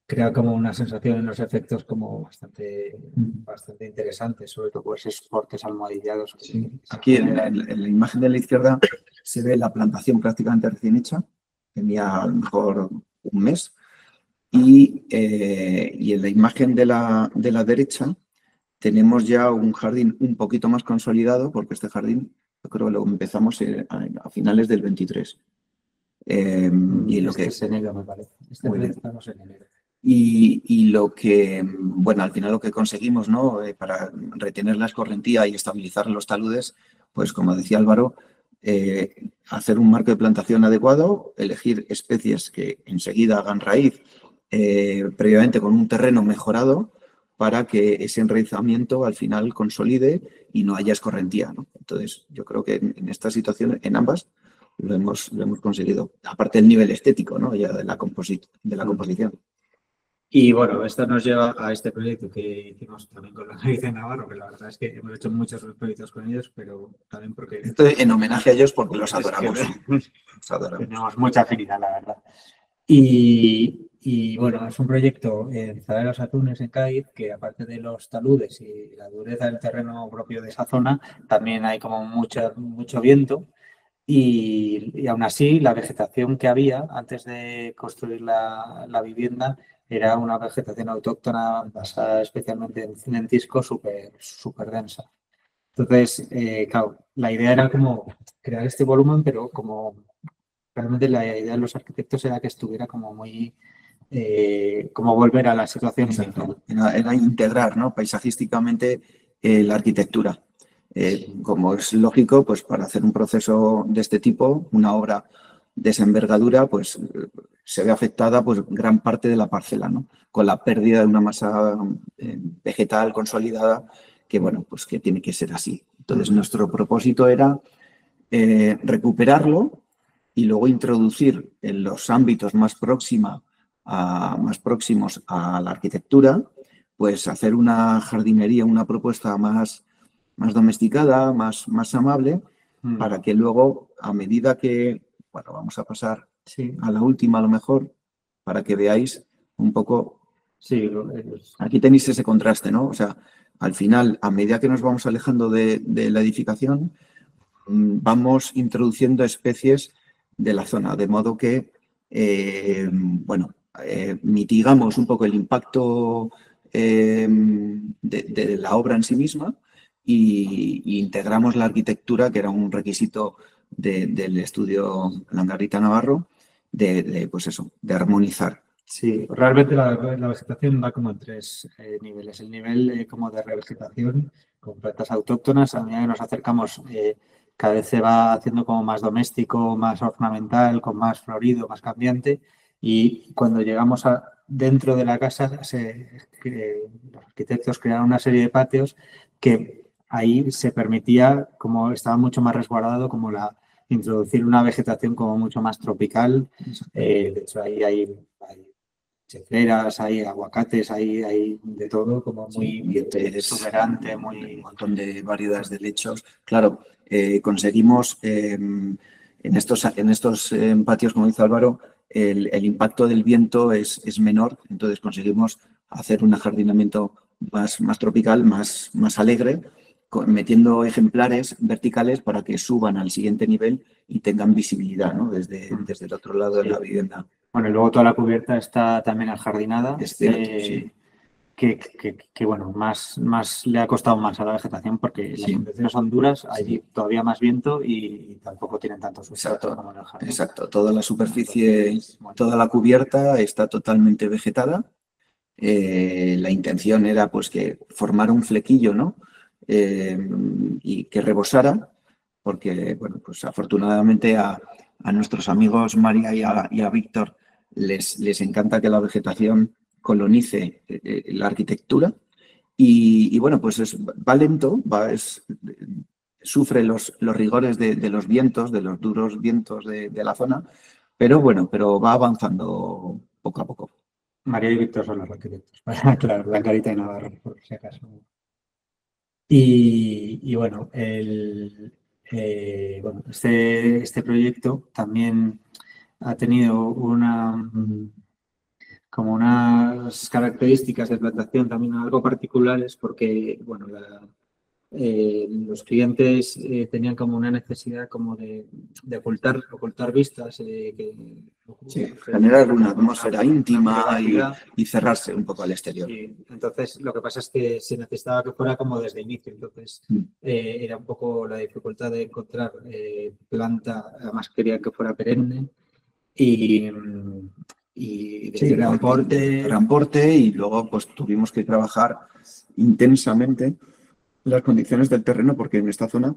crea como una sensación en los efectos como bastante interesante, sobre todo por esos portes almohadillados. Aquí en la imagen de la izquierda se ve la plantación prácticamente recién hecha, tenía a lo mejor un mes. Y en la imagen de la derecha tenemos ya un jardín un poquito más consolidado, porque este jardín yo creo que lo empezamos a finales del 23. Y lo que es enero, me parece. Estamos en enero. Y lo que, bueno, al final lo que conseguimos, ¿no? Para retener la escorrentía y estabilizar los taludes, pues como decía Álvaro, hacer un marco de plantación adecuado, elegir especies que enseguida hagan raíz, previamente con un terreno mejorado para que ese enraizamiento al final consolide y no haya escorrentía, ¿no? Entonces, yo creo que en esta situación, en ambas, lo hemos conseguido. Aparte del nivel estético, ¿no? Ya de la composición. Y bueno, esto nos lleva a este proyecto que hicimos también con la Nariz de Navarro, que la verdad es que hemos hecho muchos proyectos con ellos, pero también porque... Esto en homenaje a ellos porque los adoramos. Tenemos mucha afinidad, la verdad. Y bueno, es un proyecto en Zara de los Atunes, en Cádiz, que aparte de los taludes y la dureza del terreno propio de esa zona, también hay como mucho viento. Y aún así, la vegetación que había antes de construir la vivienda era una vegetación autóctona basada especialmente en lentisco súper densa. Entonces, claro, la idea era como crear este volumen, pero como realmente la idea de los arquitectos era que estuviera como muy, como volver a la situación inicial. Era integrar, ¿no? Paisajísticamente la arquitectura. Como es lógico, pues para hacer un proceso de este tipo, una obra de esa envergadura, pues se ve afectada pues gran parte de la parcela, ¿no? Con la pérdida de una masa vegetal consolidada que, bueno, pues que tiene que ser así. Entonces, nuestro propósito era recuperarlo y luego introducir en los ámbitos más próximos a la arquitectura, pues hacer una jardinería, una propuesta más domesticada, más amable, para que luego, a medida que, bueno, vamos a pasar a la última a lo mejor, para que veáis un poco. Sí, aquí tenéis ese contraste, ¿no? O sea, al final, a medida que nos vamos alejando de la edificación, vamos introduciendo especies de la zona, de modo que, mitigamos un poco el impacto de la obra en sí misma y integramos la arquitectura, que era un requisito del estudio Langarrita Navarro, pues eso, de armonizar. Sí, realmente la vegetación va como en tres niveles. El nivel como de revegetación con plantas autóctonas, a medida que nos acercamos, cada vez se va haciendo como más doméstico, más ornamental, con más florido, más cambiante. Y cuando llegamos dentro de la casa, los arquitectos crearon una serie de patios que ahí se permitía, como estaba mucho más resguardado, como introducir una vegetación como mucho más tropical. De hecho, ahí hay chefleras, hay aguacates, hay de todo, como muy exuberante, un muy... montón de variedades de helechos. Claro, conseguimos en estos patios, como dice Álvaro, el impacto del viento es menor, entonces conseguimos hacer un ajardinamiento más tropical, más alegre, metiendo ejemplares verticales para que suban al siguiente nivel y tengan visibilidad, ¿no? Desde el otro lado de la vivienda. Bueno, y luego toda la cubierta está también ajardinada. Es cierto, sí. Que bueno, más le ha costado más a la vegetación porque las condiciones son duras, hay todavía más viento y tampoco tienen tanto sustrato como en el jardín. Exacto, toda la superficie, toda la cubierta está totalmente vegetada. La intención era pues que formara un flequillo, ¿no? Y que rebosara, porque, bueno, pues afortunadamente a nuestros amigos María y a Víctor les encanta que la vegetación colonice la arquitectura y bueno, pues va lento, sufre los rigores de los vientos, de los duros vientos de la zona, pero bueno, pero va avanzando poco a poco. María y Víctor son los arquitectos, claro, Blancarita y Navarro, por si acaso. Y bueno, bueno, este proyecto también ha tenido como unas características de plantación también algo particulares porque, bueno, los clientes tenían como una necesidad como de ocultar vistas, generar una atmósfera íntima y cerrarse un poco al exterior. Sí. Entonces, lo que pasa es que se necesitaba que fuera como desde inicio, entonces era un poco la dificultad de encontrar planta, además quería que fuera perenne y de gran porte y luego pues tuvimos que trabajar intensamente las condiciones del terreno porque en esta zona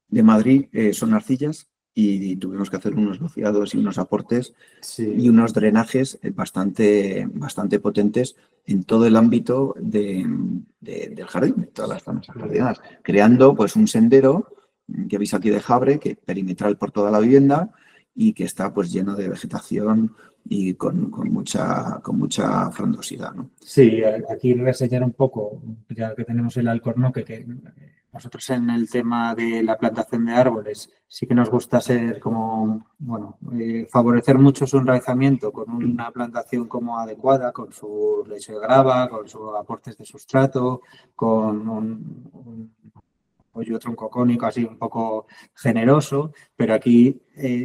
de Madrid son arcillas y tuvimos que hacer unos vaciados y unos aportes y unos drenajes bastante potentes en todo el ámbito del jardín, de todas las zonas jardinadas, creando pues un sendero que veis aquí de Jabre, que perimetral por toda la vivienda y que está pues lleno de vegetación y con mucha frondosidad, ¿no? Sí, aquí reseñar un poco, ya que tenemos el alcornoque, que nosotros en el tema de la plantación de árboles sí que nos gusta ser como, bueno, favorecer mucho su enraizamiento con una plantación como adecuada, con su lecho de grava, con sus aportes de sustrato, con un apoyo troncocónico así un poco generoso, pero aquí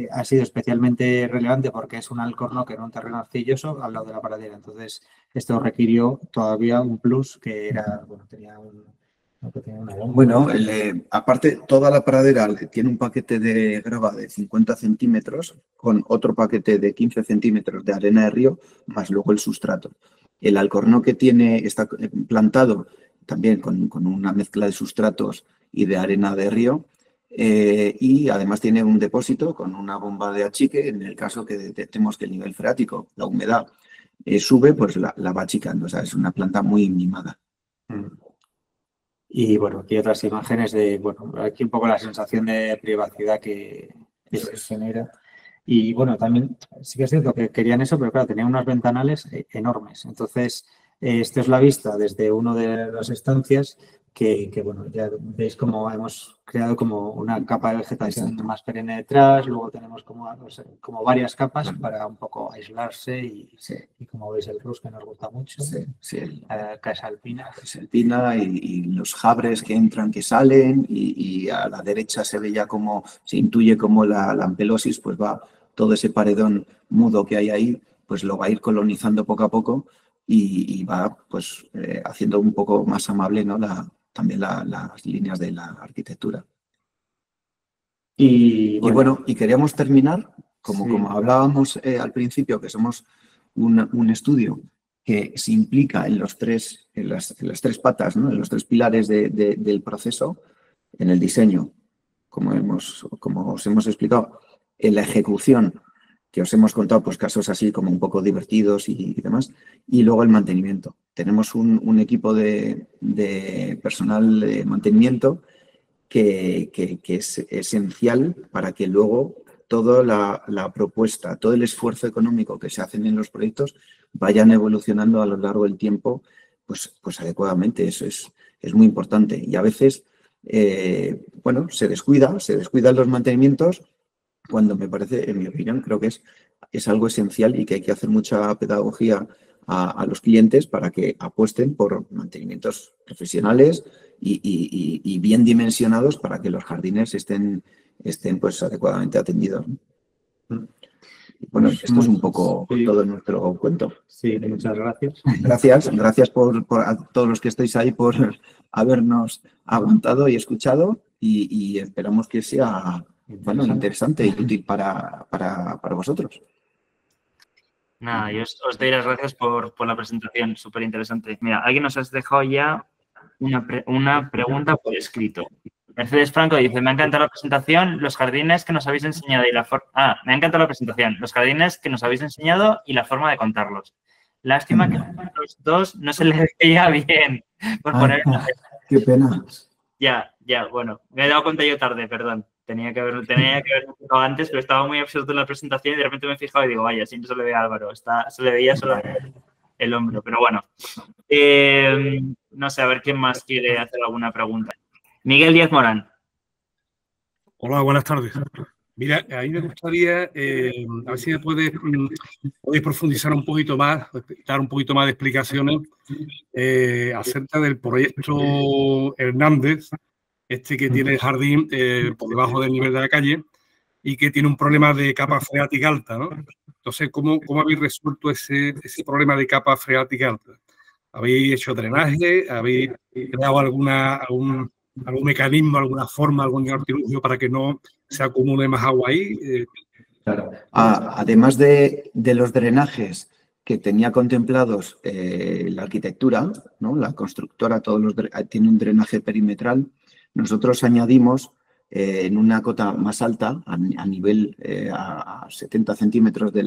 ha sido especialmente relevante porque es un alcornoque en un terreno arcilloso al lado de la pradera. Entonces, esto requirió todavía un plus que era, bueno, tenía una bomba. Bueno, aparte, toda la pradera tiene un paquete de grava de 50 centímetros con otro paquete de 15 centímetros de arena de río, más luego el sustrato. El alcornoque está plantado también con una mezcla de sustratos y de arena de río y además tiene un depósito con una bomba de achique en el caso que detectemos que el nivel freático, la humedad, sube, pues la va achicando. O sea, es una planta muy mimada. Y bueno, aquí otras imágenes de, bueno, aquí un poco la sensación de privacidad que se genera. Y bueno, también sí que es cierto que querían eso, pero claro, tenían unos ventanales enormes. Entonces, esta es la vista desde una de las estancias que bueno, ya veis cómo hemos creado como una capa de vegetación más perenne detrás, luego tenemos como varias capas para un poco aislarse y como veis el rus que nos gusta mucho, casa alpina. Casa alpina y los jabres que entran, que salen y a la derecha se ve ya como, se intuye como la ampelosis, pues va todo ese paredón mudo que hay ahí, pues lo va a ir colonizando poco a poco y va pues haciendo un poco más amable, ¿no? También las líneas de la arquitectura. Y bueno, y queríamos terminar, como hablábamos al principio, que somos un estudio que se implica en las tres patas, ¿no? En los tres pilares del proceso, en el diseño, como os hemos explicado, en la ejecución, que os hemos contado pues casos así como un poco divertidos y demás, y luego el mantenimiento. Tenemos un equipo de personal de mantenimiento que es esencial para que luego toda la propuesta, todo el esfuerzo económico que se hacen en los proyectos, vayan evolucionando a lo largo del tiempo, pues adecuadamente. Eso es muy importante. Y a veces, bueno, se descuidan los mantenimientos cuando me parece, en mi opinión, creo que es algo esencial y que hay que hacer mucha pedagogía a los clientes para que apuesten por mantenimientos profesionales y bien dimensionados para que los jardines estén pues adecuadamente atendidos. Bueno, esto es un poco todo nuestro cuento. Sí, muchas gracias. Gracias a todos los que estáis ahí por habernos aguantado y escuchado y esperamos que sea interesante y útil para vosotros. Nada, yo os doy las gracias por la presentación, súper interesante. Mira, alguien nos has dejado ya una pregunta por escrito. Mercedes Franco dice, me ha encantado la presentación, los jardines que nos habéis enseñado y la forma... me ha encantado la presentación, los jardines que nos habéis enseñado y la forma de contarlos. Lástima que los dos no se les veía bien por poner... Qué pena. Ya, bueno, me he dado cuenta yo tarde, perdón. Tenía que haberlo fijado antes, pero estaba muy absorto en la presentación y de repente me he fijado y digo, vaya, si no se le ve a Álvaro, se le veía solo el hombro, pero bueno. No sé, a ver quién más quiere hacer alguna pregunta. Miguel Díaz Morán. Hola, buenas tardes. Mira, a mí me gustaría, a ver si me podéis profundizar un poquito más, dar un poquito más de explicaciones acerca del proyecto Hernández, que tiene el jardín por debajo del nivel de la calle y que tiene un problema de capa freática alta, ¿no? Entonces, ¿cómo habéis resuelto ese problema de capa freática alta? ¿Habéis hecho drenaje? ¿Habéis creado algún mecanismo, alguna forma, algún artilugio para que no se acumule más agua ahí? Claro. Además de los drenajes que tenía contemplados la arquitectura, ¿no? La constructora tiene un drenaje perimetral. Nosotros añadimos en una cota más alta, a nivel a 70 centímetros de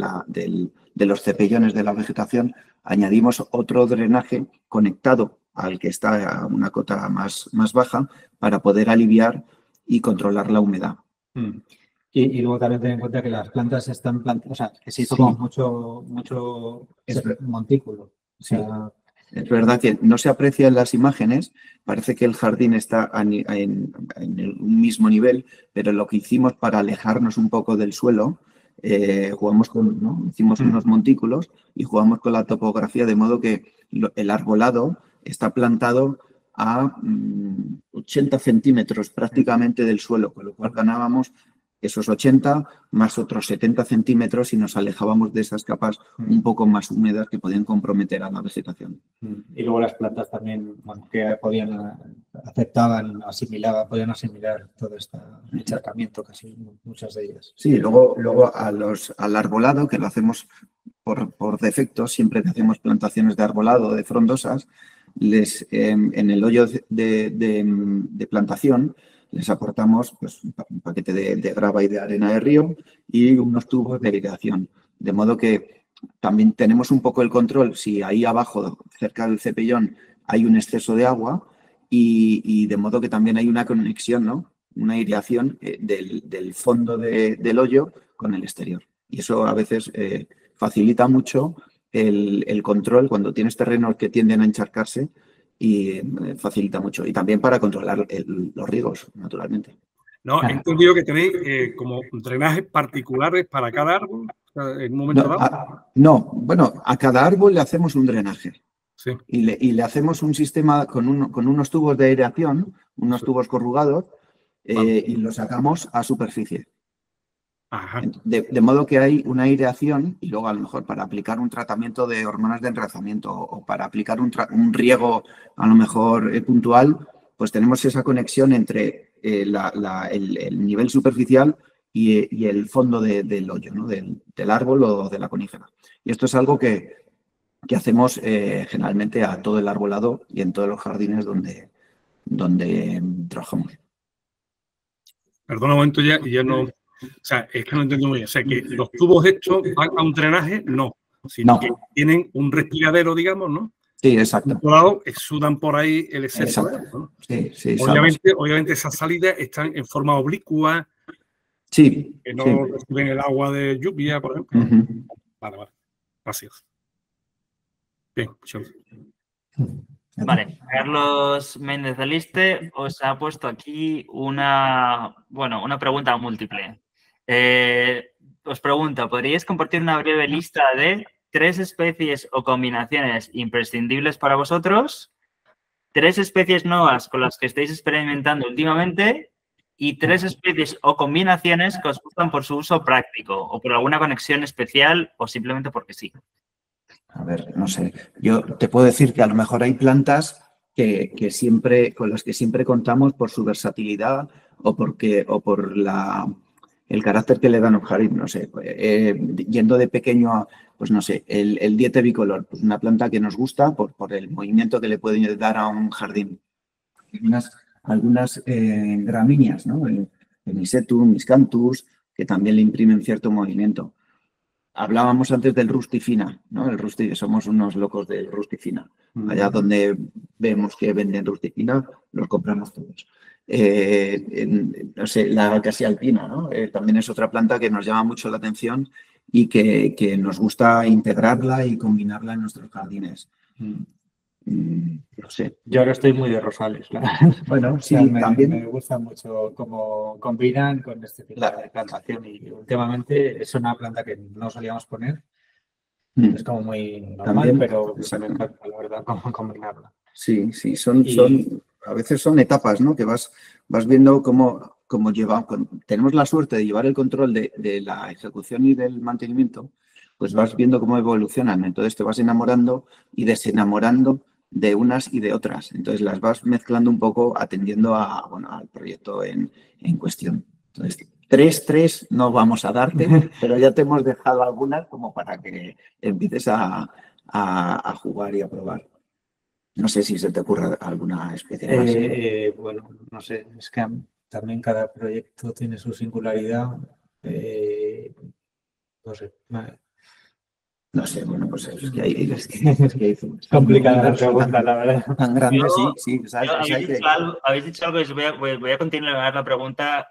los cepellones de la vegetación, añadimos otro drenaje conectado al que está a una cota más baja para poder aliviar y controlar la humedad. Y luego también ten en cuenta que las plantas están plantadas, o sea, que se hizo con mucho montículo. O sea, es verdad que no se aprecia en las imágenes, parece que el jardín está en un mismo nivel, pero lo que hicimos para alejarnos un poco del suelo, hicimos unos montículos y jugamos con la topografía, de modo que el arbolado está plantado a 80 centímetros prácticamente del suelo, con lo cual ganábamos esos 80 más otros 70 centímetros y nos alejábamos de esas capas un poco más húmedas que podían comprometer a la vegetación. Y luego las plantas también, que podían asimilar todo este encharcamiento, casi muchas de ellas. Sí, luego al arbolado, que lo hacemos por defecto, siempre que hacemos plantaciones de arbolado, de frondosas, en el hoyo de plantación les aportamos pues, un paquete de grava y de arena de río y unos tubos de irrigación. De modo que también tenemos un poco el control si ahí abajo, cerca del cepellón, hay un exceso de agua y de modo que también hay una conexión, ¿no? Una aireación del fondo del hoyo con el exterior. Y eso a veces facilita mucho el control cuando tienes terrenos que tienden a encharcarse y facilita mucho. Y también para controlar los riegos, naturalmente. No, he entendido que tenéis como drenajes particulares para cada árbol en un momento dado. Bueno, a cada árbol le hacemos un drenaje. Sí. Y le hacemos un sistema con unos tubos de aireación, unos tubos corrugados, y los sacamos a superficie. Ajá. De modo que hay una aireación y luego a lo mejor para aplicar un tratamiento de hormonas de enraizamiento o para aplicar un riego a lo mejor puntual, pues tenemos esa conexión entre el nivel superficial y el fondo del hoyo, ¿no? del árbol o de la conífera. Y esto es algo que hacemos generalmente a todo el arbolado y en todos los jardines donde trabajamos. Perdona un momento ya no... O sea, es que no entiendo muy bien. O sea, que los tubos estos van a un drenaje, no. Sino que tienen un respiradero, digamos, ¿no? Sí, exacto. Por otro lado, exudan por ahí el exceso de agua, ¿no? Sí, obviamente esas salidas están en forma oblicua. Sí. Que no reciben el agua de lluvia, por ejemplo. Vale. Gracias. Bien, muchas gracias. Vale, Carlos Méndez de Liste os ha puesto aquí una pregunta múltiple. Os pregunto, ¿podríais compartir una breve lista de 3 especies o combinaciones imprescindibles para vosotros, 3 especies nuevas con las que estáis experimentando últimamente y 3 especies o combinaciones que os gustan por su uso práctico o por alguna conexión especial o simplemente porque sí? A ver, no sé. Yo te puedo decir que a lo mejor hay plantas con las que siempre contamos por su versatilidad o por el carácter que le dan a un jardín. No sé, yendo de pequeño a, pues no sé, el diete bicolor, pues una planta que nos gusta por el movimiento que le puede dar a un jardín. Algunas gramíneas, ¿no? El Nisetum, Miscanthus, que también le imprimen cierto movimiento. Hablábamos antes del rustifina, ¿no? Somos unos locos del rustifina. Allá donde vemos que venden rustifina, los compramos todos. No sé, la acacia alpina, ¿no? También es otra planta que nos llama mucho la atención y que nos gusta integrarla y combinarla en nuestros jardines. No sé. Yo ahora estoy muy de rosales, claro. Bueno, sí, también me gusta mucho cómo combinan con este tipo de plantación y últimamente es una planta que no solíamos poner. Es como muy normal, también, pero me encanta, la verdad, cómo combinarla. Sí, a veces son etapas, ¿no? Que vas viendo cómo tenemos la suerte de llevar el control de la ejecución y del mantenimiento, pues vas viendo cómo evolucionan. Entonces te vas enamorando y desenamorando de unas y de otras. Entonces las vas mezclando un poco atendiendo al proyecto en cuestión. Entonces, 3 no vamos a darte, pero ya te hemos dejado algunas como para que empieces a jugar y a probar. No sé si se te ocurre alguna especie más. Bueno, no sé, es que también cada proyecto tiene su singularidad. No sé. No sé, bueno, pues es que hay complicada la pregunta, la verdad. Tan grande, sí. Habéis dicho algo y voy a continuar la pregunta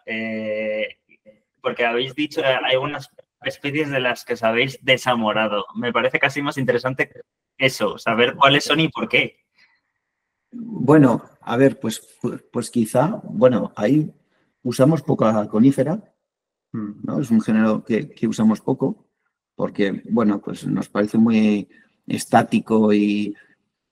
porque habéis dicho algunas especies de las que os habéis desamorado. Me parece casi más interesante eso, saber cuáles son y por qué. Bueno, a ver, pues quizá, ahí usamos poca conífera, ¿no? Es un género que usamos poco porque, pues nos parece muy estático y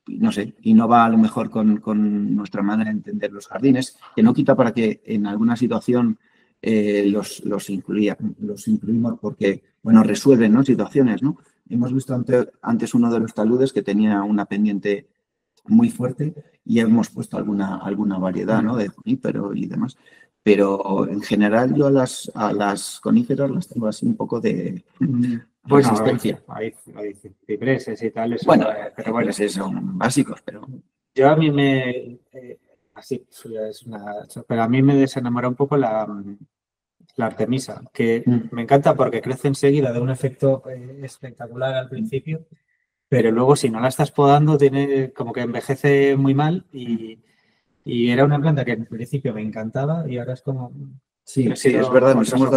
no sé, y no va a lo mejor con nuestra manera de entender los jardines, que no quita para que en alguna situación los incluimos porque, resuelven, ¿no? Situaciones, ¿no? Hemos visto antes uno de los taludes que tenía una pendiente muy fuerte y hemos puesto alguna variedad, ¿no? De conífero y demás. Pero en general yo a las coníferas las tengo así un poco de resistencia. Hay cipreses y tal. Pero cipreses son básicos, pero... Yo a mí pero a mí me desenamora un poco la artemisa, que me encanta porque crece enseguida de un efecto espectacular al principio, pero luego si no la estás podando tiene como que envejece muy mal y era una planta que en principio me encantaba y ahora es como... Sí, es verdad, nos hemos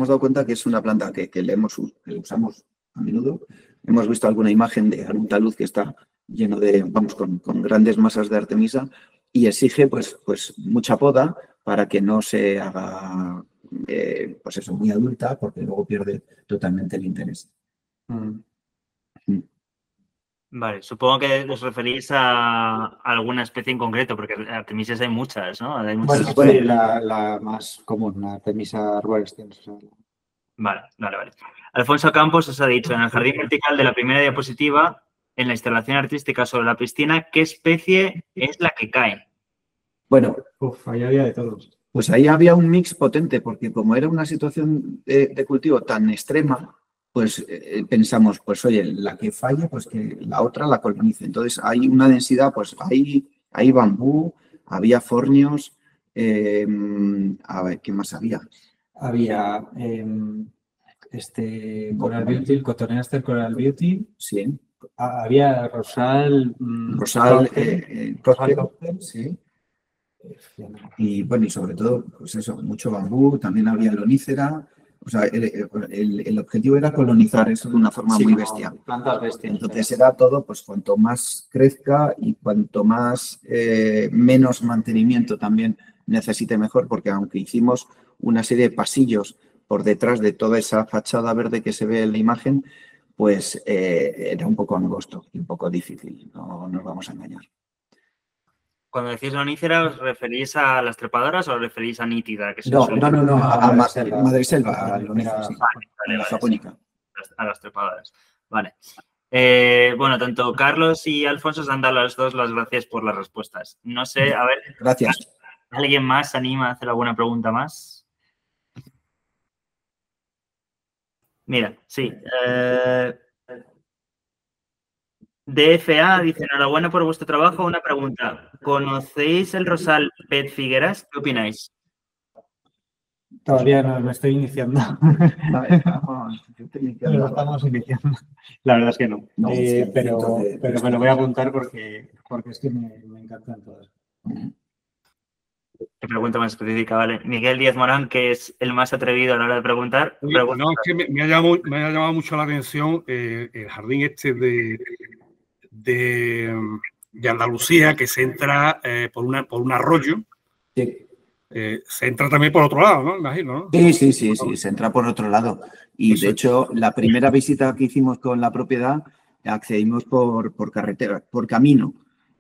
dado cuenta que es una planta que que usamos a menudo. Hemos visto alguna imagen de algún talud que está lleno con grandes masas de artemisa y exige pues mucha poda para que no se haga muy adulta, porque luego pierde totalmente el interés. Vale, supongo que os referís a alguna especie en concreto, porque artemisias hay muchas, ¿no? Hay muchas la más común, la Artemisa arborescens. Vale. Alfonso Campos os ha dicho, en el jardín vertical de la primera diapositiva, en la instalación artística sobre la piscina, ¿qué especie es la que cae? Bueno, ahí había de todos. Pues ahí había un mix potente, porque como era una situación de cultivo tan extrema, pues pensamos, pues oye, la que falle, pues que la otra la colonice. Entonces hay una densidad, pues hay bambú, había fornios, a ver, ¿qué más había? Había Coral Beauty, el Cotoneaster Coral Beauty. Sí. Había Rosal. Rosal Cocktail, sí. Y bueno, y sobre todo, pues eso, mucho bambú, también había lonícera, O sea, el objetivo era colonizar eso de una forma muy bestial. Plantas bestias. Entonces era todo, pues cuanto más crezca y cuanto más menos mantenimiento también necesite mejor, porque aunque hicimos una serie de pasillos por detrás de toda esa fachada verde que se ve en la imagen, pues era un poco angosto y un poco difícil, no nos vamos a engañar. Cuando decís lonífera, ¿os referís a las trepadoras o os referís a nítida? Que No, a Madreselva, a lonífera, sí, vale, japónica. A las trepadoras. Vale. Bueno, tanto Carlos y Alfonso os han dado a los dos las gracias por las respuestas. No sé, a ver. Gracias. ¿Alguien más se anima a hacer alguna pregunta más? Mira, sí. DFA dice, enhorabuena por vuestro trabajo. Una pregunta. ¿Conocéis el Rosal Pet Figueras? ¿Qué opináis? Todavía no, me estoy iniciando. Lo estamos iniciando. La verdad es que no. Pero me lo voy a apuntar porque es que me encantan todas. Qué pregunta más específica, vale. Miguel Díaz Morán, que es el más atrevido a la hora de preguntar. No, es que me ha llamado mucho la atención el jardín este de Andalucía, que se entra por un arroyo. Sí. Se entra también por otro lado, ¿no? Imagino, ¿no? Sí, se entra por otro lado. Y de hecho, la primera visita que hicimos con la propiedad, accedimos por carretera, por camino.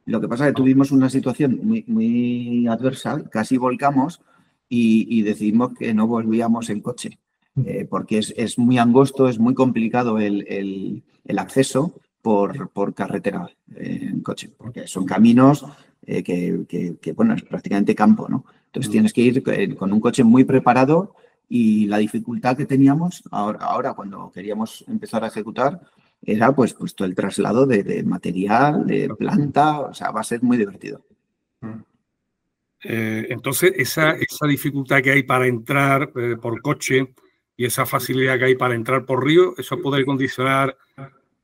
Lo que pasa es que tuvimos una situación muy adversa, casi volcamos y decidimos que no volvíamos en coche, porque es muy angosto, es muy complicado el acceso por carretera en coche, porque son caminos que, bueno, es prácticamente campo, ¿no? Entonces tienes que ir con un coche muy preparado y la dificultad que teníamos ahora cuando queríamos empezar a ejecutar era pues todo el traslado de material, de planta, o sea, va a ser muy divertido. Entonces, esa dificultad que hay para entrar por coche y esa facilidad que hay para entrar por río, eso puede condicionar,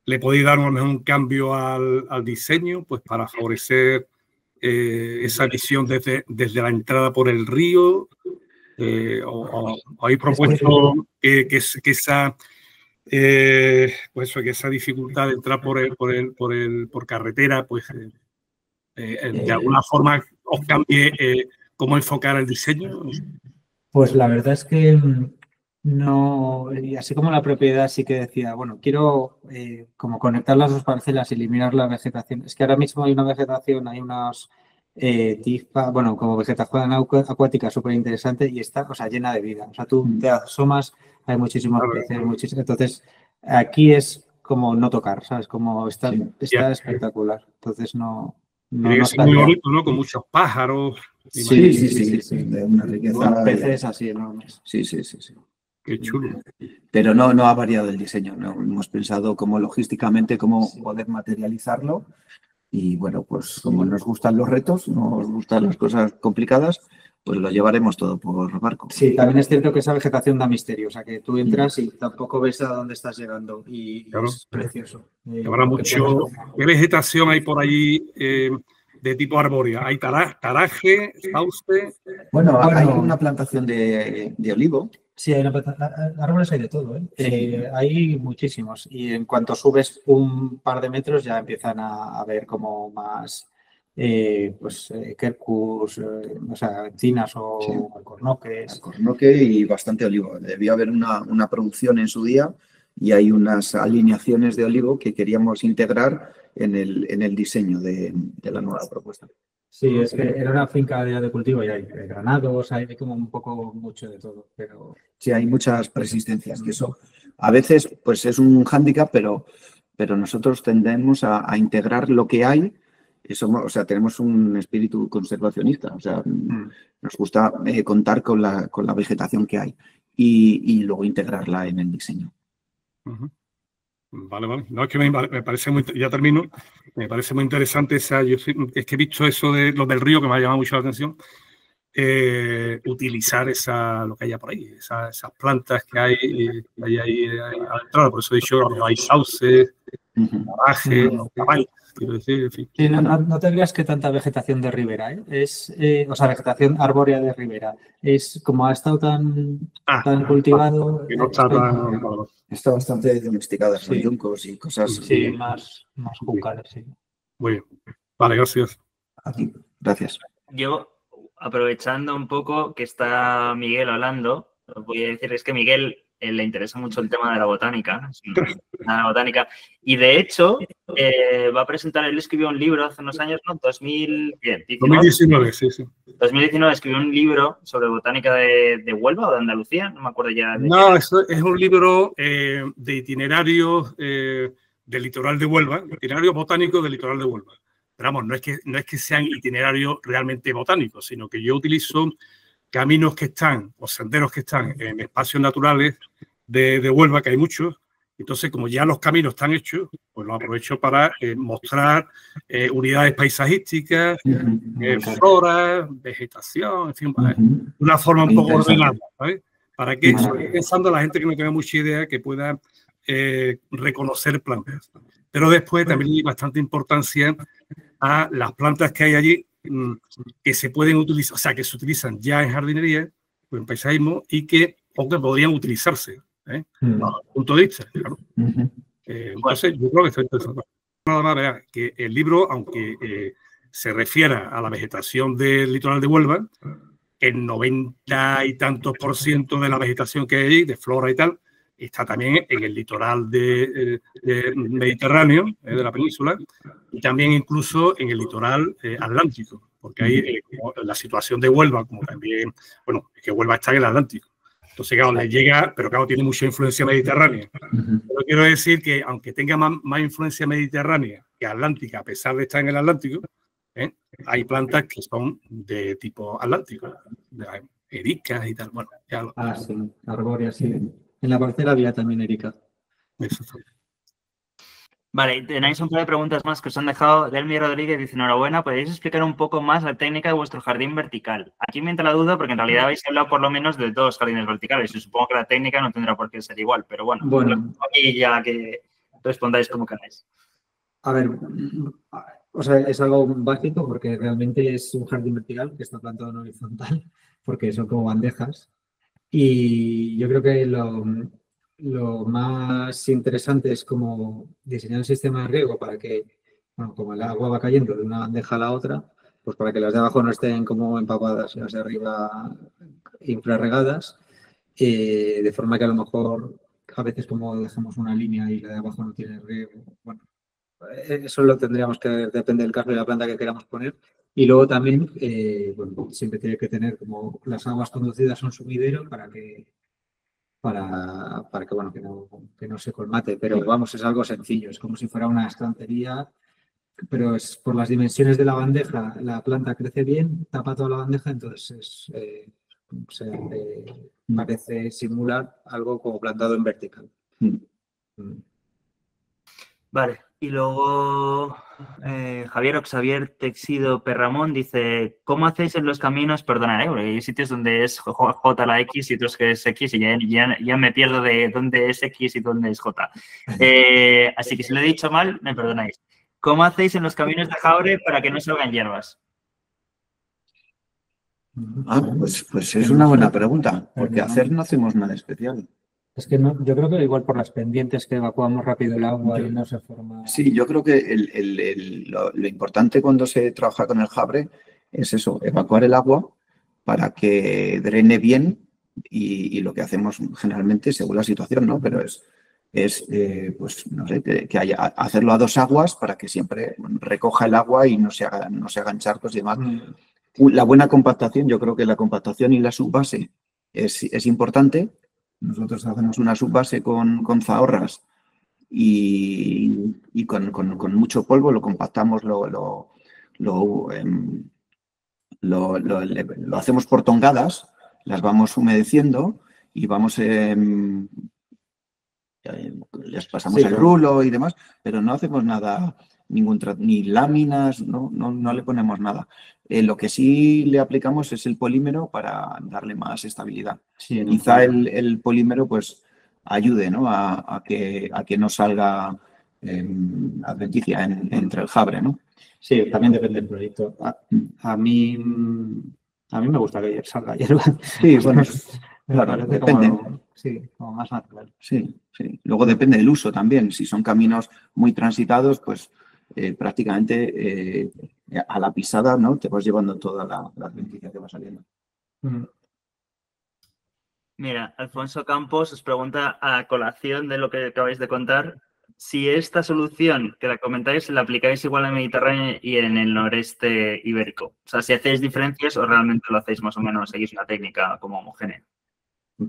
le podéis dar un cambio al diseño, pues para favorecer esa visión desde la entrada por el río, o hay propuesto que esa dificultad de entrar por carretera, pues de alguna forma os cambie cómo enfocar el diseño. Pues la verdad es que no, y así como la propiedad sí que decía, bueno, quiero como conectar las dos parcelas y eliminar la vegetación. Es que ahora mismo hay una vegetación, hay unas bueno, como vegetación acuática súper interesante y está, o sea, llena de vida. O sea, tú te asomas, hay muchísimos peces, muchísimos. Entonces, aquí es como no tocar, ¿sabes? Como está espectacular. Entonces, no es muy bonito, ¿no? Con muchos pájaros. Sí. De una riqueza. Peces así enormes. Sí. Qué chulo. Pero no ha variado el diseño, ¿no? Hemos pensado cómo logísticamente cómo poder materializarlo y bueno, pues como nos gustan los retos, nos gustan las cosas complicadas, pues lo llevaremos todo por barco. Sí, también es cierto que esa vegetación da misterio, o sea que tú entras y tampoco ves a dónde estás llegando y claro, es precioso. Habrá mucho. ¿Qué vegetación hay por allí de tipo arbórea? ¿Hay taraje, sauce? Bueno, hay una plantación de olivo. Sí, árboles hay de todo, hay muchísimos y en cuanto subes un par de metros ya empiezan a ver como más quercus, o sea, encinas o alcornoques. Alcornoque y bastante olivo. Debió haber una producción en su día y hay unas alineaciones de olivo que queríamos integrar en el diseño de la nueva propuesta. Sí, es que era una finca de cultivo y hay granados, hay como un poco mucho de todo, pero... Sí, hay muchas persistencias, que eso a veces pues es un hándicap, pero nosotros tendemos a integrar lo que hay, o sea, tenemos un espíritu conservacionista, o sea, nos gusta contar con la vegetación que hay y luego integrarla en el diseño. Vale. No, es que me parece muy... Ya termino. Me parece muy interesante es que he visto eso de lo del río, que me ha llamado mucho la atención. utilizar lo que haya por ahí, esas plantas que hay ahí a la entrada. Por eso he dicho, hay sauces, parajes, caballos, quiero decir, en fin. Sí, no te creas que tanta vegetación de ribera, o sea, vegetación arbórea de ribera. Es como ha estado tan cultivado. Que no está tan... Está bastante domesticada, Sí. yuncos y cosas. Sí, más juncales, sí. Muy bien. Vale, gracias. Aquí. Gracias. Yo, aprovechando un poco que está Miguel hablando, os voy a decir, es que Miguel le interesa mucho el tema de la botánica, y de hecho va a presentar, él escribió un libro hace unos años, ¿no? 2019, sí. 2019 escribió un libro sobre botánica de Huelva o de Andalucía, no me acuerdo ya. No, eso es un libro de itinerario del litoral de Huelva, itinerario botánico del litoral de Huelva. Pero vamos, no es que sean itinerarios realmente botánicos, sino que yo utilizo caminos que están, o senderos que están en espacios naturales de Huelva, que hay muchos. Entonces, como ya los caminos están hechos, pues los aprovecho para mostrar unidades paisajísticas, flora, vegetación, en fin, de una forma un poco ordenada, ¿sabes? Para que, estoy pensando la gente que no tenga mucha idea, que pueda reconocer plantas. Pero después también hay bastante importancia a las plantas que hay allí que se pueden utilizar, o sea, que se utilizan ya en jardinería o en paisajismo y que podrían utilizarse, desde el punto de vista, claro. Entonces, yo creo que estoy interesado. Nada más, vea, que el libro, aunque se refiera a la vegetación del litoral de Huelva, el 90 y tantos % de la vegetación que hay allí, de flora y tal, está también en el litoral mediterráneo, de la península, y también incluso en el litoral atlántico, porque hay la situación de Huelva, como también, bueno, es que Huelva está en el Atlántico. Entonces, claro, le llega, pero claro, tiene mucha influencia mediterránea. Pero quiero decir que, aunque tenga más influencia mediterránea que atlántica, a pesar de estar en el Atlántico, hay plantas que son de tipo atlántico, ericas y tal. Bueno, ya lo... sí, arbóreas, sí. En la parcela había también erica. Vale, tenéis un par de preguntas más que os han dejado. Delmi Rodríguez dice, enhorabuena, ¿podéis explicar un poco más la técnica de vuestro jardín vertical? Aquí me entra la duda porque en realidad habéis hablado por lo menos de 2 jardines verticales y supongo que la técnica no tendrá por qué ser igual, pero bueno. Aquí ya que respondáis como queráis. A ver, o sea, es algo básico porque realmente es un jardín vertical que está plantado en horizontal porque son como bandejas y yo creo que lo más interesante es como diseñar un sistema de riego para que, bueno, como el agua va cayendo de una bandeja a la otra, pues para que las de abajo no estén como empapadas y las de arriba infrarregadas, de forma que a lo mejor a veces como dejamos una línea y la de abajo no tiene riego, bueno, eso lo tendríamos que ver, depende del caso de la planta que queramos poner. Y luego también, bueno, siempre tiene que tener como las aguas conducidas a un sumidero para que bueno, que no se colmate. Pero vamos, es algo sencillo, es como si fuera una estantería, pero es por las dimensiones de la bandeja, la planta crece bien, tapa toda la bandeja, entonces parece simular algo como plantado en vertical. Vale, y luego Javier Xavier Texido Perramón dice, ¿cómo hacéis en los caminos? Perdona, porque hay sitios donde es J la X y otros que es X y ya me pierdo de dónde es X y dónde es J. Así que si lo he dicho mal, me perdonáis. ¿Cómo hacéis en los caminos de Jaure para que no salgan hierbas? Pues es una buena pregunta, porque hacer no hacemos nada especial. Es que no, yo creo que igual por las pendientes que evacuamos rápido el agua y no se forma... Sí, yo creo que lo importante cuando se trabaja con el Jabre es eso, evacuar el agua para que drene bien y lo que hacemos generalmente según la situación, ¿no? Pero pues no sé, que hacerlo a 2 aguas para que siempre recoja el agua y no se hagan charcos y demás. La buena compactación, yo creo que la compactación y la subbase es importante. Nosotros hacemos una subbase con zahorras y con mucho polvo, lo compactamos, lo hacemos por tongadas, las vamos humedeciendo y vamos les pasamos el rulo y demás, pero no hacemos nada ni láminas, no le ponemos nada. Lo que sí le aplicamos es el polímero para darle más estabilidad. Sí, quizá el polímero pues ayude, ¿no? a que no salga adventicia entre el jabre, ¿no? Sí, también depende del proyecto. A mí me gusta que salga hierba. Sí, bueno, me claro, parece depende. como más natural. Sí. Luego depende del uso también. Si son caminos muy transitados, pues prácticamente a la pisada, ¿no? Te vas llevando toda la adventicia que va saliendo. Mira, Alfonso Campos os pregunta a colación de lo que acabáis de contar, si esta solución que la comentáis la aplicáis igual en el Mediterráneo y en el noreste ibérico. O sea, si hacéis diferencias o realmente lo hacéis más o menos, seguís una técnica como homogénea.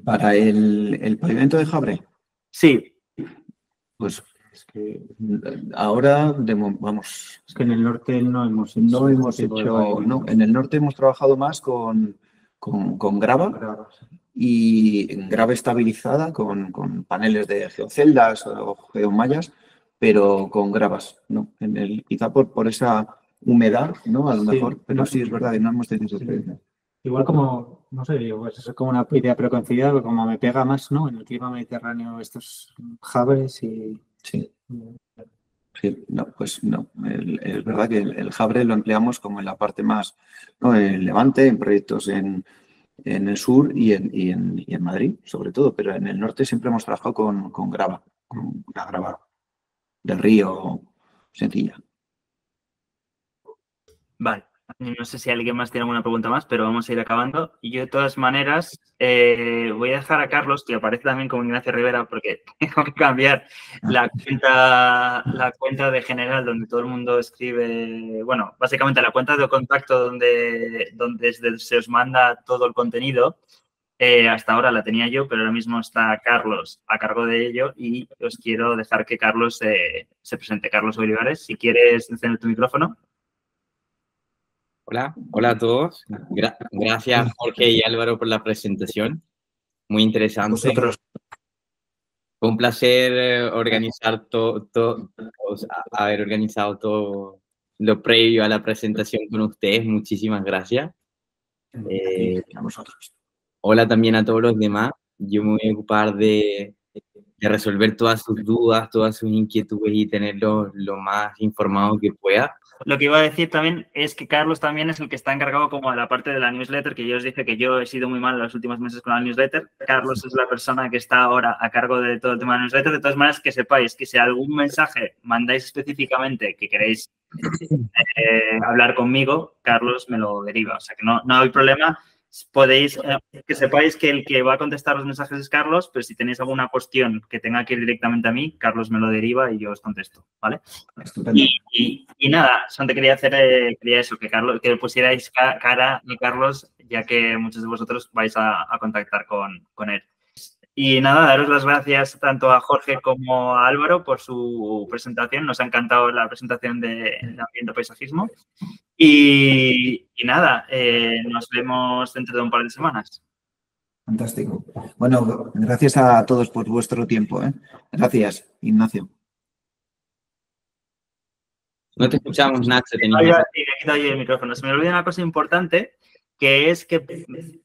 ¿Para el pavimento de jabre? Sí. Pues es que ahora, vamos... Es que en el norte no hemos hecho... No, en el norte hemos trabajado más con grava. Y grava estabilizada con paneles de geoceldas o geomallas, pero con gravas, ¿no? Quizá por esa humedad, ¿no? A lo mejor, pero sí es verdad que no hemos tenido esa experiencia. Igual como, no sé, digo, pues es como una idea preconcebida, porque como me pega más, ¿no? En el clima mediterráneo estos jabres y... Sí. Sí, no, pues no. Es verdad que el jabre lo empleamos como en la parte más, ¿no? En Levante, en proyectos en el sur y en Madrid, sobre todo, pero en el norte siempre hemos trabajado con grava, con una grava del río sencilla. Vale. No sé si alguien más tiene alguna pregunta más, pero vamos a ir acabando. Y yo, de todas maneras, voy a dejar a Carlos, que aparece también como Ignacio Rivera, porque tengo que cambiar la cuenta de general donde todo el mundo escribe, bueno, básicamente la cuenta de contacto donde se os manda todo el contenido. Hasta ahora la tenía yo, pero ahora mismo está Carlos a cargo de ello y os quiero dejar que Carlos se presente. Carlos Olivares, si quieres encender tu micrófono. Hola a todos. Gracias Jorge y Álvaro por la presentación. Muy interesante. Vosotros. Fue un placer haber organizado todo lo previo a la presentación con ustedes. Muchísimas gracias. A vosotros. Hola también a todos los demás. Yo me voy a ocupar de resolver todas sus dudas, todas sus inquietudes y tenerlos lo más informado que pueda. Lo que iba a decir también es que Carlos también es el que está encargado como de la parte de la newsletter, que yo os dije que yo he sido muy mal en los últimos meses con la newsletter. Carlos es la persona que está ahora a cargo de todo el tema de la newsletter. De todas maneras, que sepáis que si algún mensaje mandáis específicamente que queréis hablar conmigo, Carlos me lo deriva. O sea, que no hay problema. Podéis, que sepáis que el que va a contestar los mensajes es Carlos, pero si tenéis alguna cuestión que tenga que ir directamente a mí, Carlos me lo deriva y yo os contesto, ¿vale? Estupendo. Y nada, solo quería eso, que pusierais cara a Carlos, ya que muchos de vosotros vais a contactar con él. Y nada, daros las gracias tanto a Jorge como a Álvaro por su presentación. Nos ha encantado la presentación de Ambiente Paisajismo. Y nada, nos vemos dentro de un par de semanas. Fantástico. Bueno, gracias a todos por vuestro tiempo. Gracias, Ignacio. No te escuchamos, Nacho. Me he quitado yo el micrófono. Se me olvida una cosa importante, que es que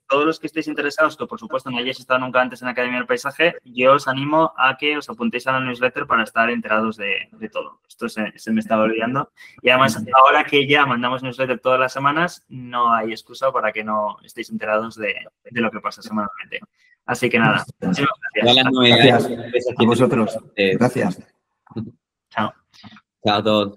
todos los que estéis interesados, que por supuesto no hayáis estado nunca antes en la Academia del Paisaje, yo os animo a que os apuntéis a la newsletter para estar enterados de todo. Esto se me estaba olvidando. Y además, ahora que ya mandamos newsletter todas las semanas, no hay excusa para que no estéis enterados de lo que pasa semanalmente. Así que nada, muchísimas gracias. Gracias a vosotros. Gracias. Chao. Chao a todos.